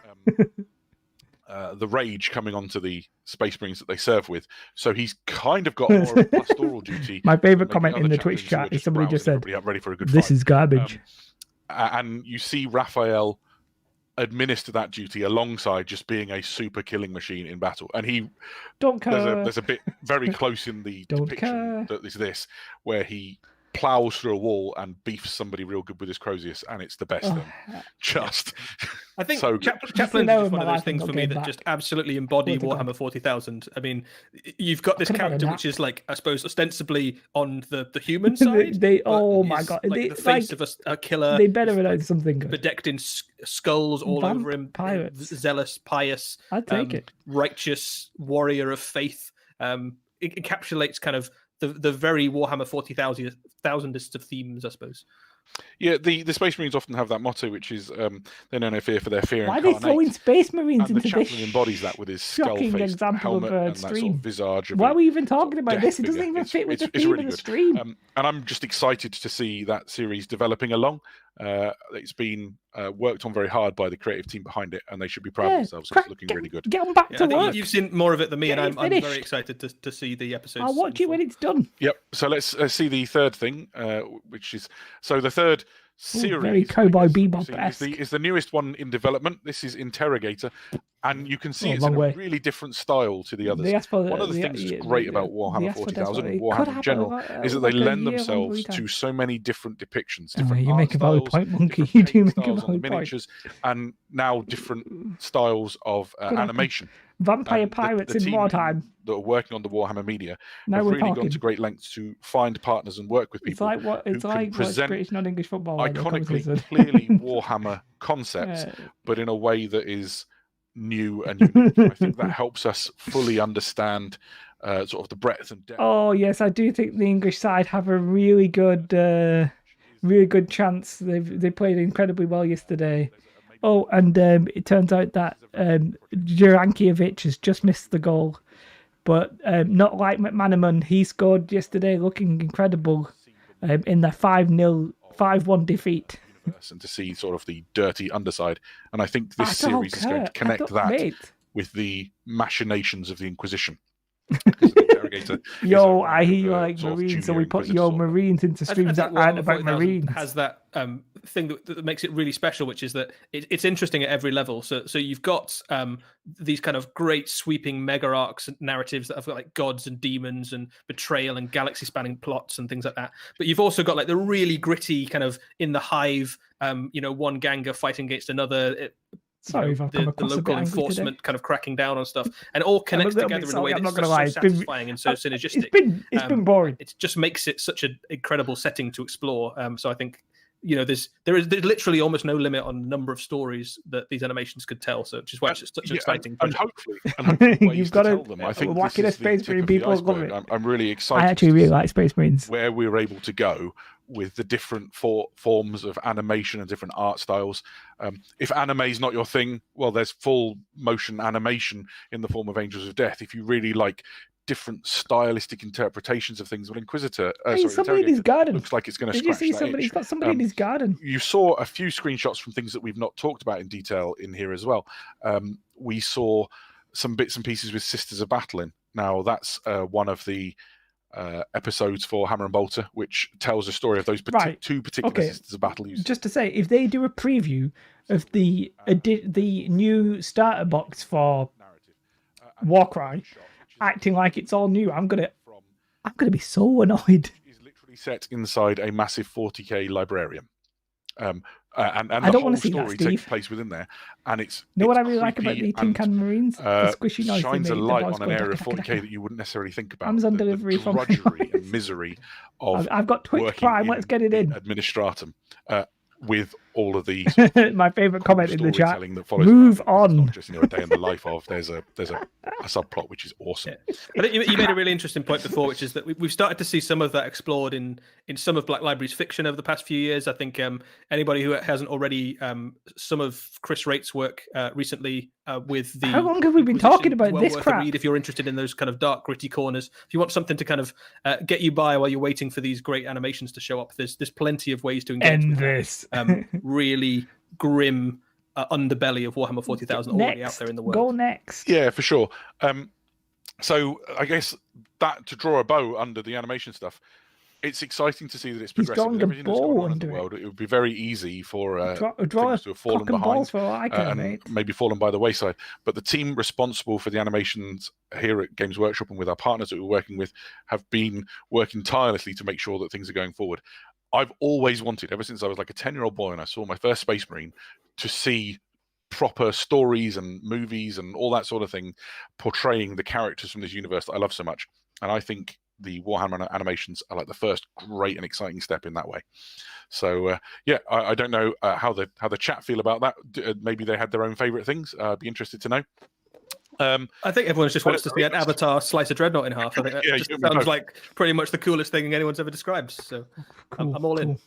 The rage coming onto the Space Marines that they serve with. So he's kind of got more of a pastoral duty. My favourite comment in the Twitch chat is somebody just said, ready for a good "This fight." is garbage." And you see Raphael administer that duty alongside just being a super killing machine in battle. And he don't care. There's a bit very close in the depiction that is this, where he plows through a wall and beefs somebody real good with his Crozius, and it's the best thing. Just I think so Chaplain is one of those things for me that just absolutely embody Warhammer 40,000. I mean, you've got this character which is like, I suppose, ostensibly on the human side. Oh my god, like the face of a killer. They better announce something good. Bedecked in skulls all over him. Pirates. Zealous, pious, I'd take it. Righteous warrior of faith. It encapsulates kind of the very Warhammer 40,000ist of themes, I suppose. Yeah, the Space Marines often have that motto, which is they know no fear for their fear. Why are they throwing Space Marines and into the this chaplain embodies that with his skull-faced example helmet of and that stream? sort of visage. Why are we even talking about this? It doesn't even fit with the theme really of the good. stream. And I'm just excited to see that series developing along. It's been worked on very hard by the creative team behind it, and they should be proud of themselves. It's looking really good. Get them back to I think work. You've seen more of it than me, and I'm finished. very excited to see the episodes. I'll watch it when it's done. Yep. So let's see the third thing, which is the third series. Very Cowboy Bebop-esque. Is the newest one in development. This is Interrogator, and you can see it's in a really different style to the others. One of the things that's great about Warhammer 40,000 and Warhammer in general is that they lend themselves to so many different depictions. You make a valid point, Monkey. You do make a valid point. Miniatures, and now different styles of animation. Vampire Pirates in Mordheim that are working on the Warhammer media now have we're really talking. gone to great lengths to find partners and work with people. It's like present British non-English football. iconically, clearly Warhammer concepts, but in a way that is new and unique. I think that helps us fully understand sort of the breadth and depth. Oh yes, I do think the English side have a really good chance. They played incredibly well yesterday. Oh, and it turns out that Jurankiewicz has just missed the goal. But not like McManaman, he scored yesterday looking incredible in the 5-1 defeat. And to see sort of the dirty underside. And I think this series is going to connect that with the machinations of the Inquisition. Yo, I hear you like Marines, so we put your Marines into streams that aren't about Marines. Has that thing that makes it really special, which is that it's interesting at every level. So you've got these kind of great sweeping mega arcs and narratives that have got like gods and demons and betrayal and galaxy spanning plots and things like that. But you've also got like the really gritty kind of in the hive, one Ganga fighting against another. Sorry if I've come across the local enforcement kind of cracking down on stuff, and it all connects together in a way that's so satisfying and so synergistic. It's been boring. It just makes it such an incredible setting to explore. So I think there's literally almost no limit on the number of stories that these animations could tell. So which is why it's just such an exciting project. And hopefully you've got to tell them. I think whacking a Space Marine people love it. I'm really excited. I actually really like Space Marines. Where we were able to go with the different forms of animation and different art styles. If anime is not your thing, well, there's full motion animation in the form of Angels of Death. If you really like different stylistic interpretations of things. But Inquisitor, somebody in his garden looks like it's going to Did you scratch see that somebody? itch. He's got somebody in his garden. You saw a few screenshots from things that we've not talked about in detail in here as well. We saw some bits and pieces with Sisters of Battle in. Now, that's one of the episodes for Hammer and Bolter, which tells a story of those two particular Sisters of Battle users. Just to say, if they do a preview of the new starter box for Warcry, acting like it's all new, I'm gonna be so annoyed. It's literally set inside a massive 40k librarium. And I don't want to see that, Steve. Takes place within there, and it's what I really like about the Tin Can Marines? The squishy noise. Shines a light on an area of 40k that you wouldn't necessarily think about. Amazon delivery from drudgery and misery of. I've got Twitch Prime. Let's get it in. Administratum. With all of these, my favourite comment in the chat. Move on. Just a day in the life of. There's a subplot which is awesome. Yeah. I think you made a really interesting point before, which is that we've started to see some of that explored in some of Black Library's fiction over the past few years. I think anybody who hasn't already, some of Chris Wraith's work recently with the. How long have we been talking about this crap? Read if you're interested in those kind of dark, gritty corners. If you want something to kind of get you by while you're waiting for these great animations to show up, there's plenty of ways to engage with this. Really grim underbelly of Warhammer 40,000 already out there in the world. Go next. Yeah, for sure. So I guess that to draw a bow under the animation stuff, it's exciting to see that it's progressing with everything that's going on in the world. It would be very easy for things to have fallen behind and maybe fallen by the wayside. But the team responsible for the animations here at Games Workshop and with our partners that we're working with have been working tirelessly to make sure that things are going forward. I've always wanted, ever since I was like a 10-year-old boy and I saw my first Space Marine, to see proper stories and movies and all that sort of thing portraying the characters from this universe that I love so much. And I think the Warhammer animations are like the first great and exciting step in that way. So I don't know how the chat feel about that. Maybe they had their own favorite things. I'd be interested to know. I think everyone just wants to see an Avatar slice a dreadnought in half. I think that just sounds like pretty much the coolest thing anyone's ever described. So cool, I'm all in.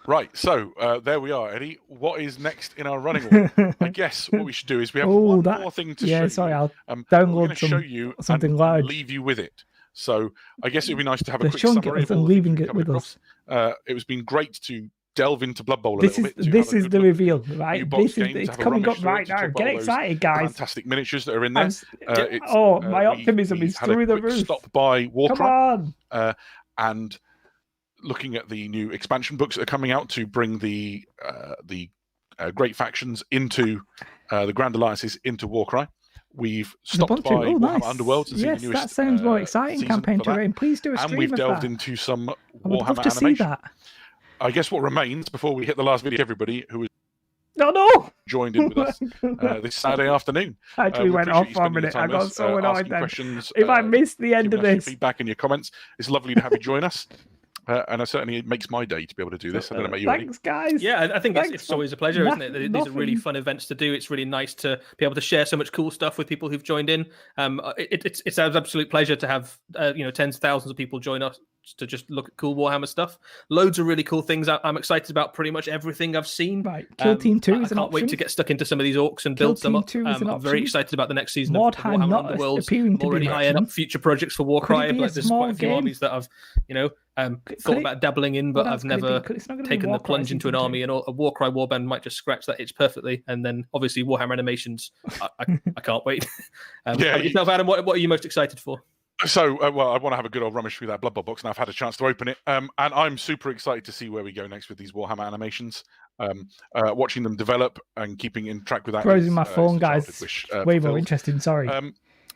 Right, so there we are, Eddie. What is next in our running order? I guess what we should do is we have one more thing to show you. Sorry, I'll download show you something large. Leave you with it. So I guess it would be nice to have a quick summary of all leaving it with us. It has been great to delve into Blood Bowl a little bit. This is the reveal, right? It's coming up right now. Get excited, guys. Fantastic miniatures that are in there. My optimism is through the roof. Stop by Warcry. Come on. And looking at the new expansion books that are coming out to bring the great factions into the Grand Alliances into Warcry. We've stopped by Warhammer Underworlds and seen the newest that sounds more exciting campaign terrain. Please do a stream and we've of delved that. into some I would Warhammer love to animation. see that. I guess what remains before we hit the last video, everybody who joined in with us this Saturday afternoon. I actually went off for a minute. I got so annoyed then. If I missed the end of this, your feedback and your comments, it's lovely to have you join us. And it makes my day to be able to do this. I don't know about you. Thanks, guys. Yeah, I think it's always a pleasure, isn't it? These are really fun events to do. It's really nice to be able to share so much cool stuff with people who've joined in. It's an absolute pleasure to have tens of thousands of people join us to just look at cool Warhammer stuff. Loads of really cool things. I'm excited about pretty much everything I've seen. Right, Kill Team 2 is an option. I can't wait to get stuck into some of these orcs and build them up. I'm very excited about the next season of Warhammer Underworlds. I'm already eyeing up future projects for Warcry. Like there's quite a few armies that I've thought about dabbling in, but I've never taken the plunge into an army, and a Warcry warband might just scratch that itch perfectly. And then obviously Warhammer animations, I can't wait. Yourself, Adam, what are you most excited for? So, I want to have a good old rummage through that Blood Bowl box, and I've had a chance to open it. And I'm super excited to see where we go next with these Warhammer animations. Watching them develop and keeping in track with that. Frozen my phone, guys. Way more interesting. Sorry.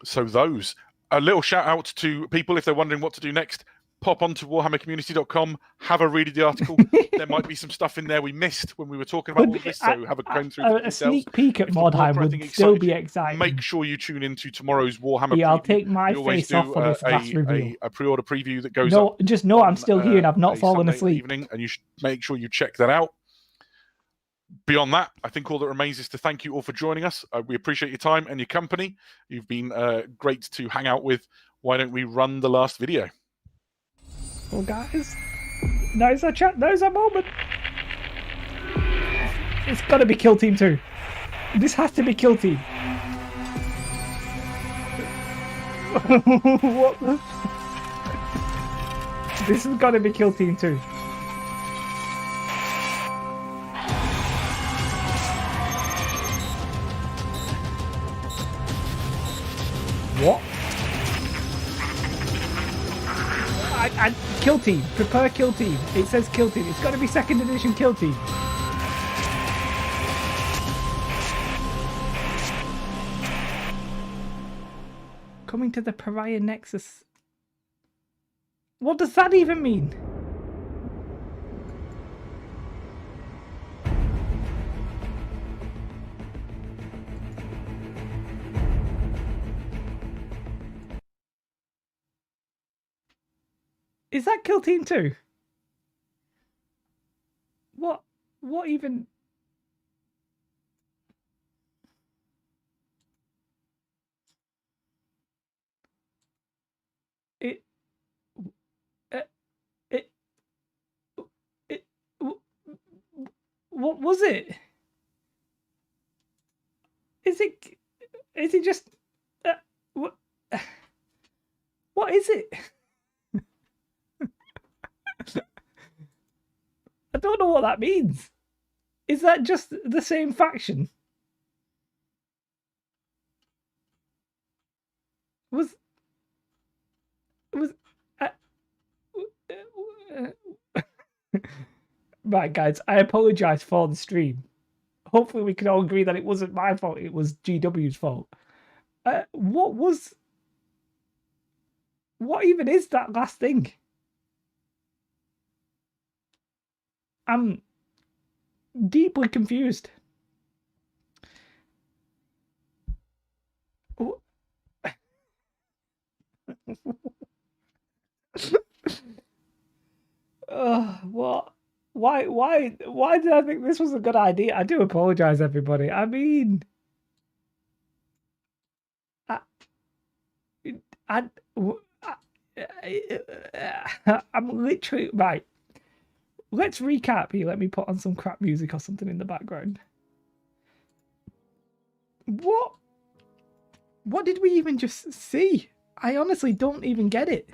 So those. A little shout out to people if they're wondering what to do next. Pop onto warhammercommunity.com, have a read of the article. There might be some stuff in there we missed when we were talking about all this, so have a going through a sneak peek at Mordheim would still be exciting. Make sure you tune into tomorrow's Warhammer preview. I'll take my face off on this last review. A pre-order preview that goes up. Just know I'm still here and I've not fallen asleep. Evening, and you should make sure you check that out. Beyond that, I think all that remains is to thank you all for joining us. We appreciate your time and your company. You've been great to hang out with. Why don't we run the last video? Well, guys, there's a moment. It's got to be Kill Team 2. This has to be Kill Team. What the? This has got to be Kill Team 2. What? Kill Team. Prepare Kill Team. It says Kill Team. It's got to be 2nd edition Kill Team. Coming to the Pariah Nexus. What does that even mean? Is that Kill Team 2? What even? What was it? Is it just what is it? I don't know what that means. Is that just the same faction? Right, guys, I apologise for the stream. Hopefully we can all agree that it wasn't my fault, it was GW's fault. What even is that last thing? I'm deeply confused. What? Why did I think this was a good idea? I do apologize, everybody. I mean, I'm literally right. Let's recap here. Let me put on some crap music or something in the background. What did we even just see? I honestly don't even get it.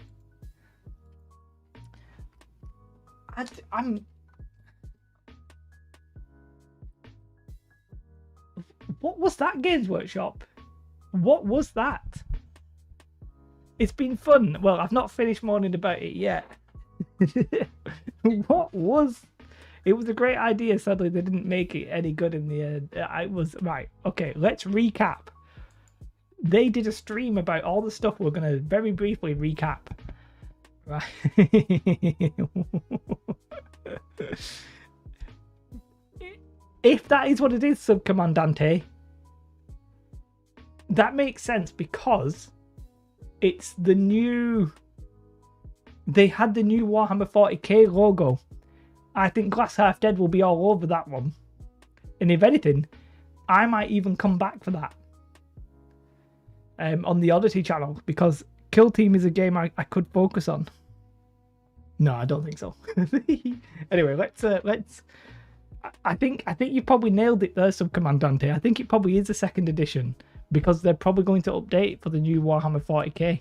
I'm. What was that, Games Workshop? What was that? It's been fun. Well, I've not finished moaning about it yet. What was? It was a great idea. Sadly, they didn't make it any good in the end. I was right. Okay, let's recap. They did a stream about all the stuff. We're gonna very briefly recap. Right. If that is what it is, Subcommandante, that makes sense because it's the new. They had the new Warhammer 40k logo. I think Glass Half Dead will be all over that one. And if anything, I might even come back for that. On the Oddity channel, because Kill Team is a game I could focus on. No, I don't think so. Anyway, let's I think you probably nailed it there, Subcommandante. I think it probably is a 2nd edition because they're probably going to update for the new Warhammer 40k.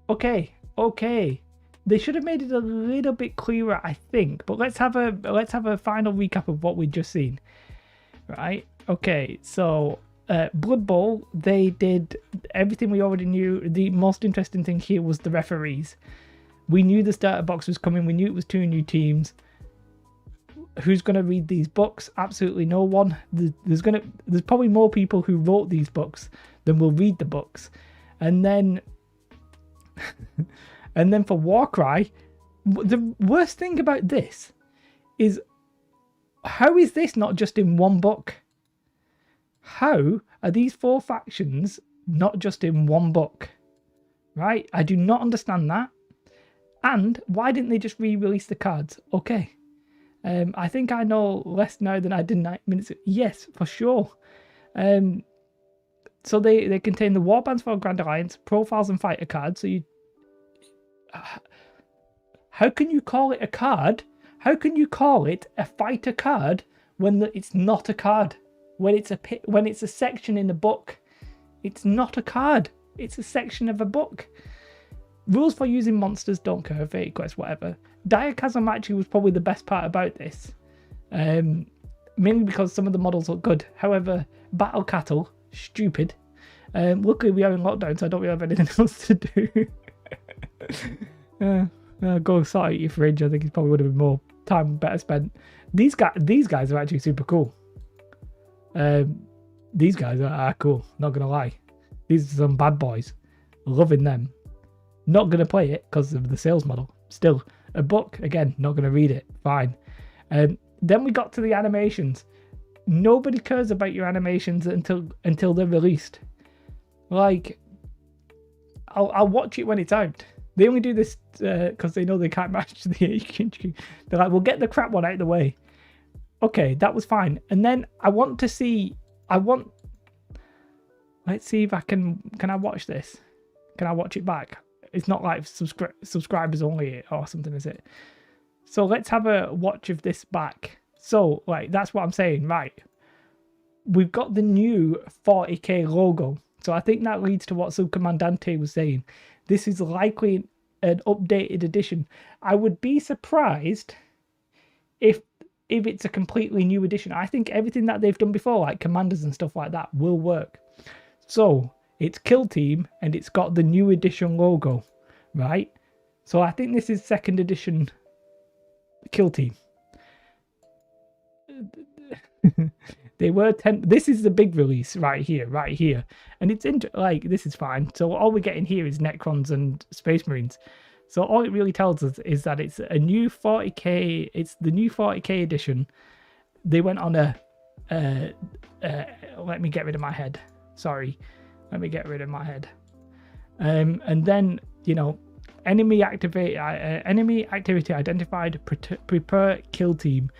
Okay. They should have made it a little bit clearer, I think. But let's have a final recap of what we've just seen. Right? Okay, so Blood Bowl, they did everything we already knew. The most interesting thing here was the referees. We knew the starter box was coming. We knew it was 2 new teams. Who's going to read these books? Absolutely no one. There's probably more people who wrote these books than will read the books. And then for Warcry, the worst thing about this is how is this not just in one book? How are these 4 factions not just in one book? Right? I do not understand that. And why didn't they just re-release the cards? Okay. I think I know less now than I did 9 minutes ago. Yes, for sure. So they contain the warbands for Grand Alliance, profiles and fighter cards. So you... how can you call it a card? How can you call it a fighter card when it's not a card? When it's a section in the book, it's not a card. It's a section of a book. Rules for using monsters, don't care, fate quest, whatever. Diachasm actually was probably the best part about this. Mainly because some of the models look good. However, battle cattle, stupid. Luckily we are in lockdown, so I don't really have anything else to do. Go sort out your fridge. I think it probably would have been more time better spent. These guys are actually super cool. These guys are cool, not gonna lie. These are some bad boys. Loving them. Not gonna play it because of the sales model. Still, a book, again, not gonna read it. Fine. Then we got to the animations. Nobody cares about your animations until they're released. Like, I'll watch it when it's out. They only do this because they know they can't match the. They're like, we'll get the crap one out of the way. Okay, that was fine. And then I want to see. Let's see if I can I watch this? Can I watch it back? It's not like subscribers only or something, is it? So let's have a watch of this back. So, like, that's what I'm saying, right? We've got the new 40k logo. So I think that leads to what Subcomandante was saying. This is likely an updated edition. I would be surprised if it's a completely new edition. I think everything that they've done before, like commanders and stuff like that, will work. So it's Kill Team and it's got the new edition logo, right? So I think this is 2nd edition Kill Team. They were 10. This is the big release right here, and it's like, this is fine. So all we're getting here is Necrons and Space Marines. So all it really tells us is that it's a new 40k. It's the new 40k edition. They went on a let me get rid of my head. Sorry, let me get rid of my head. And then, you know, enemy activity identified. Prepare Kill Team.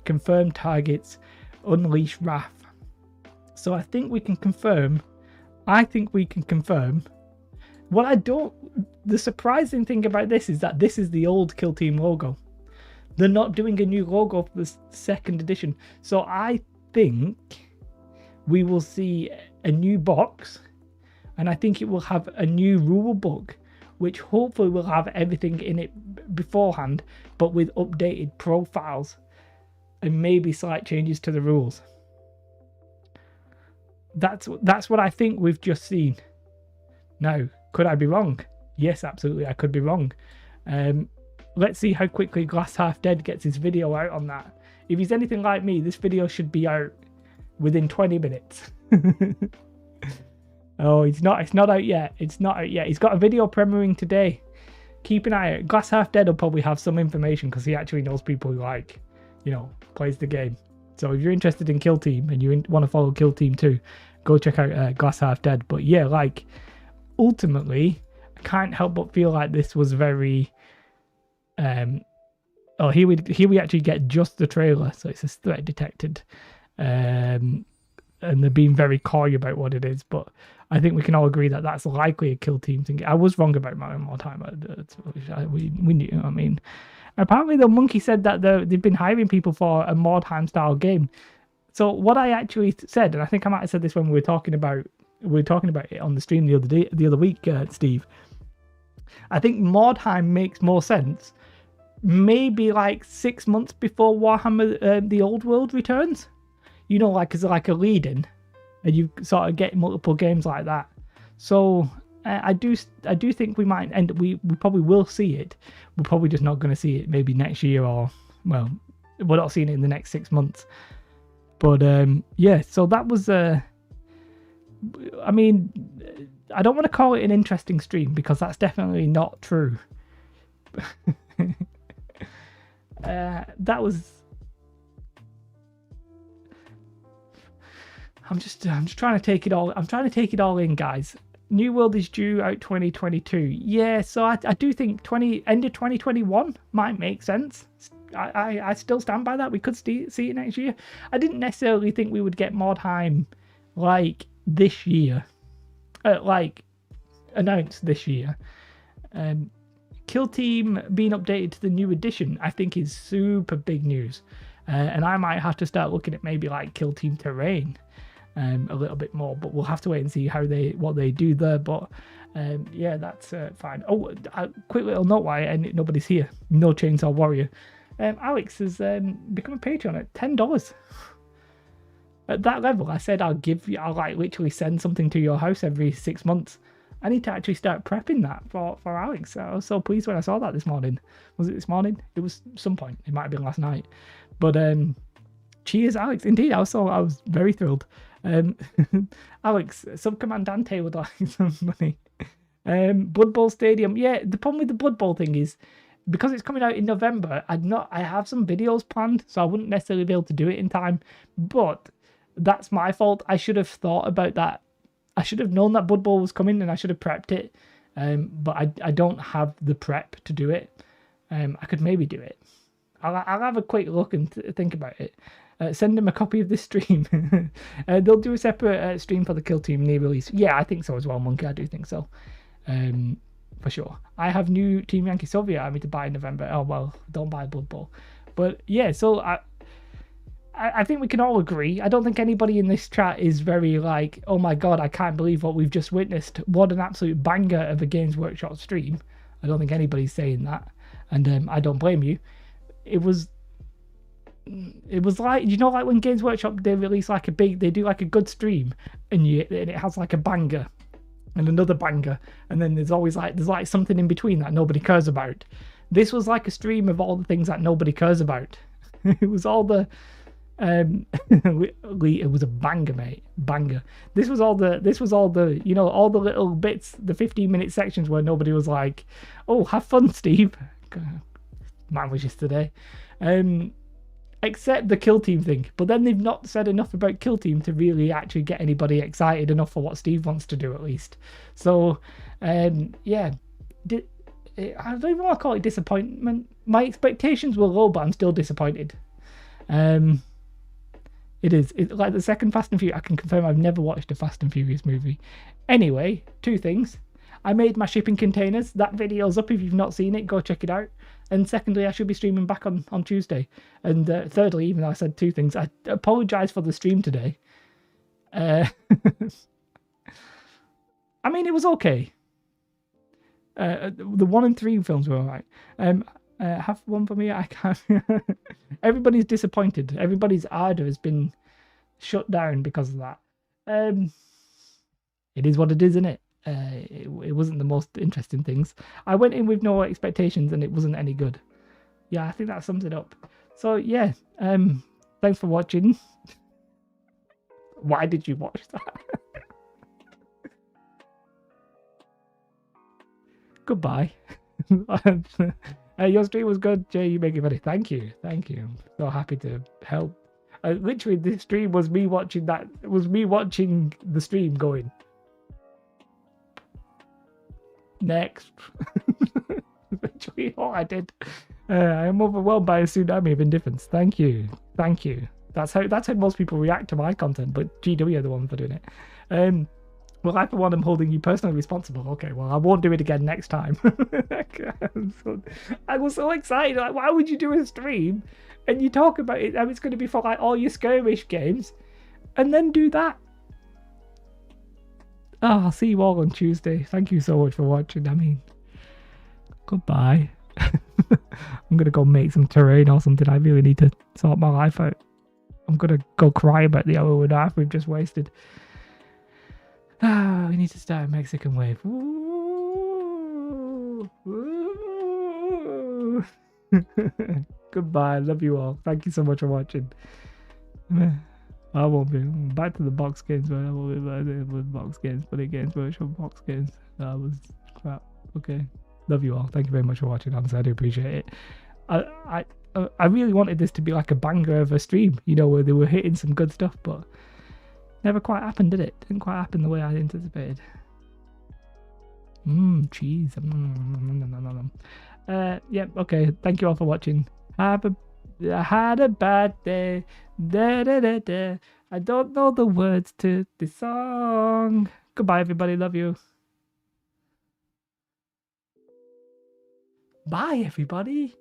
Confirm targets. Unleash Wrath. So I think we can confirm. What I don't. The surprising thing about this is that this is the old Kill Team logo. They're not doing a new logo for the 2nd edition. So I think we will see a new box, and I think it will have a new rule book, which hopefully will have everything in it beforehand, but with updated profiles and maybe slight changes to the rules. That's what I think we've just seen. Now, could I be wrong? Yes, absolutely, I could be wrong. Let's see how quickly Glass Half Dead gets his video out on that. If he's anything like me, this video should be out within 20 minutes. Oh, it's not out yet. It's not out yet. He's got a video premiering today. Keep an eye out. Glass Half Dead will probably have some information because he actually knows people who, like, you know, plays the game. So if you're interested in Kill Team and you want to follow Kill Team too, go check out Glass Half Dead. But yeah, like, ultimately, I can't help but feel like this was very here we actually get just the trailer, so it says threat detected, and they're being very coy about what it is, but I think we can all agree that that's likely a Kill Team thing. I was wrong about Mordheim. We knew, I mean, apparently the monkey said that they've been hiring people for a Mordheim style game. So what I actually said, and I think I might have said this when we were talking about it on the stream the other week, Steve. I think Mordheim makes more sense maybe like 6 months before Warhammer the Old World returns. You know, like as like a lead-in, and you sort of get multiple games like that. So I do think we might end. We probably will see it. We're probably just not going to see it maybe next year, or, well, we're not seeing it in the next 6 months. But yeah, so that was I mean, I don't want to call it an interesting stream because that's definitely not true. That was. I'm just trying to take it all. I'm trying to take it all in, guys. New World is due out 2022. Yeah, so I do think end of 2021 might make sense. I still stand by that. We could see it next year. I didn't necessarily think we would get Mordheim like this year, like announced this year. Kill Team being updated to the new edition, I think, is super big news, and I might have to start looking at maybe like Kill Team Terrain. a little bit more, but we'll have to wait and see what they do there. But yeah, that's fine. Oh, a quick little note why nobody's here. No Chainsaw Warrior. Alex has become a Patreon at $10. At that level, I said I'll like literally send something to your house every 6 months. I need to actually start prepping that for Alex. I was so pleased when I saw that this morning. Was it this morning? It was some point. It might have been last night. But cheers, Alex. Indeed, I was very thrilled. Alex, Subcommandante would like some money. Blood Bowl Stadium. Yeah, the problem with the Blood Bowl thing is because it's coming out in November, I have some videos planned, so I wouldn't necessarily be able to do it in time. But that's my fault. I should have thought about that. I should have known that Blood Bowl was coming and I should have prepped it. But I don't have the prep to do it. I could maybe do it. I'll have a quick look and think about it. Send them a copy of this stream. They'll do a separate stream for the Kill Team near release. Yeah, I think so as well, Monkey. I do think so. For sure. I have new Team Yankee Soviet Army to buy in November. Oh, well, don't buy Blood Bowl. But yeah, so I think we can all agree. I don't think anybody in this chat is very like, oh my god, I can't believe what we've just witnessed. What an absolute banger of a Games Workshop stream. I don't think anybody's saying that. And I don't blame you. It was like, you know, like when Games Workshop, they release like they do like a good stream and it has like a banger and another banger. And then there's like something in between that nobody cares about. This was like a stream of all the things that nobody cares about. It was all the, it was a banger, mate. Banger. This was all the, you know, all the little bits, the 15-minute sections where nobody was like, oh, have fun, Steve. Man was yesterday. Except the Kill Team thing. But then they've not said enough about Kill Team to really actually get anybody excited enough for what Steve wants to do, at least. So, yeah. I don't even want to call it disappointment. My expectations were low, but I'm still disappointed. It is. It's like the second Fast and Furious. I can confirm I've never watched a Fast and Furious movie. Anyway, two things. I made my shipping containers. That video's up if you've not seen it. Go check it out. And secondly, I should be streaming back on Tuesday. And thirdly, even though I said two things, I apologise for the stream today. I mean, it was okay. The 1 and 3 films were alright. Have one for me. I can't. Everybody's disappointed. Everybody's ardor has been shut down because of that. It is what it is, isn't it? It wasn't the most interesting things. I went in with no expectations and it wasn't any good. Yeah, I think that sums it up. So yeah, thanks for watching. Why did you watch that? Goodbye. Your stream was good, Jay. You make it funny. Thank you. I'm so happy to help. Literally, this stream was me watching that. It was me watching the stream going. Next. Literally all I did. I am overwhelmed by a tsunami of indifference. Thank you. That's how most people react to my content, but GW are the one for doing it. Well, I for one am holding you personally responsible. Okay, well, I won't do it again next time. I was so excited. Like, why would you do a stream and you talk about it? It's going to be for like all your skirmish games, and then do that. Oh, I'll see you all on Tuesday. Thank you so much for watching. I mean, goodbye. I'm going to go make some terrain or something. I really need to sort my life out. I'm going to go cry about the hour and a half we've just wasted. Ah, we need to start a Mexican wave. Ooh. Ooh. Goodbye. Love you all. Thank you so much for watching. I won't be back to the box games, but I won't be back to the box games, but again, virtual box games. That was crap. Okay. Love you all. Thank you very much for watching. Honestly, I do appreciate it. I really wanted this to be like a banger of a stream, you know, where they were hitting some good stuff, but never quite happened, did it? Didn't quite happen the way I anticipated. Cheese. Yeah, okay. Thank you all for watching. I had a bad day. Da, da, da, da. I don't know the words to this song. Goodbye, everybody. Love you. Bye, everybody.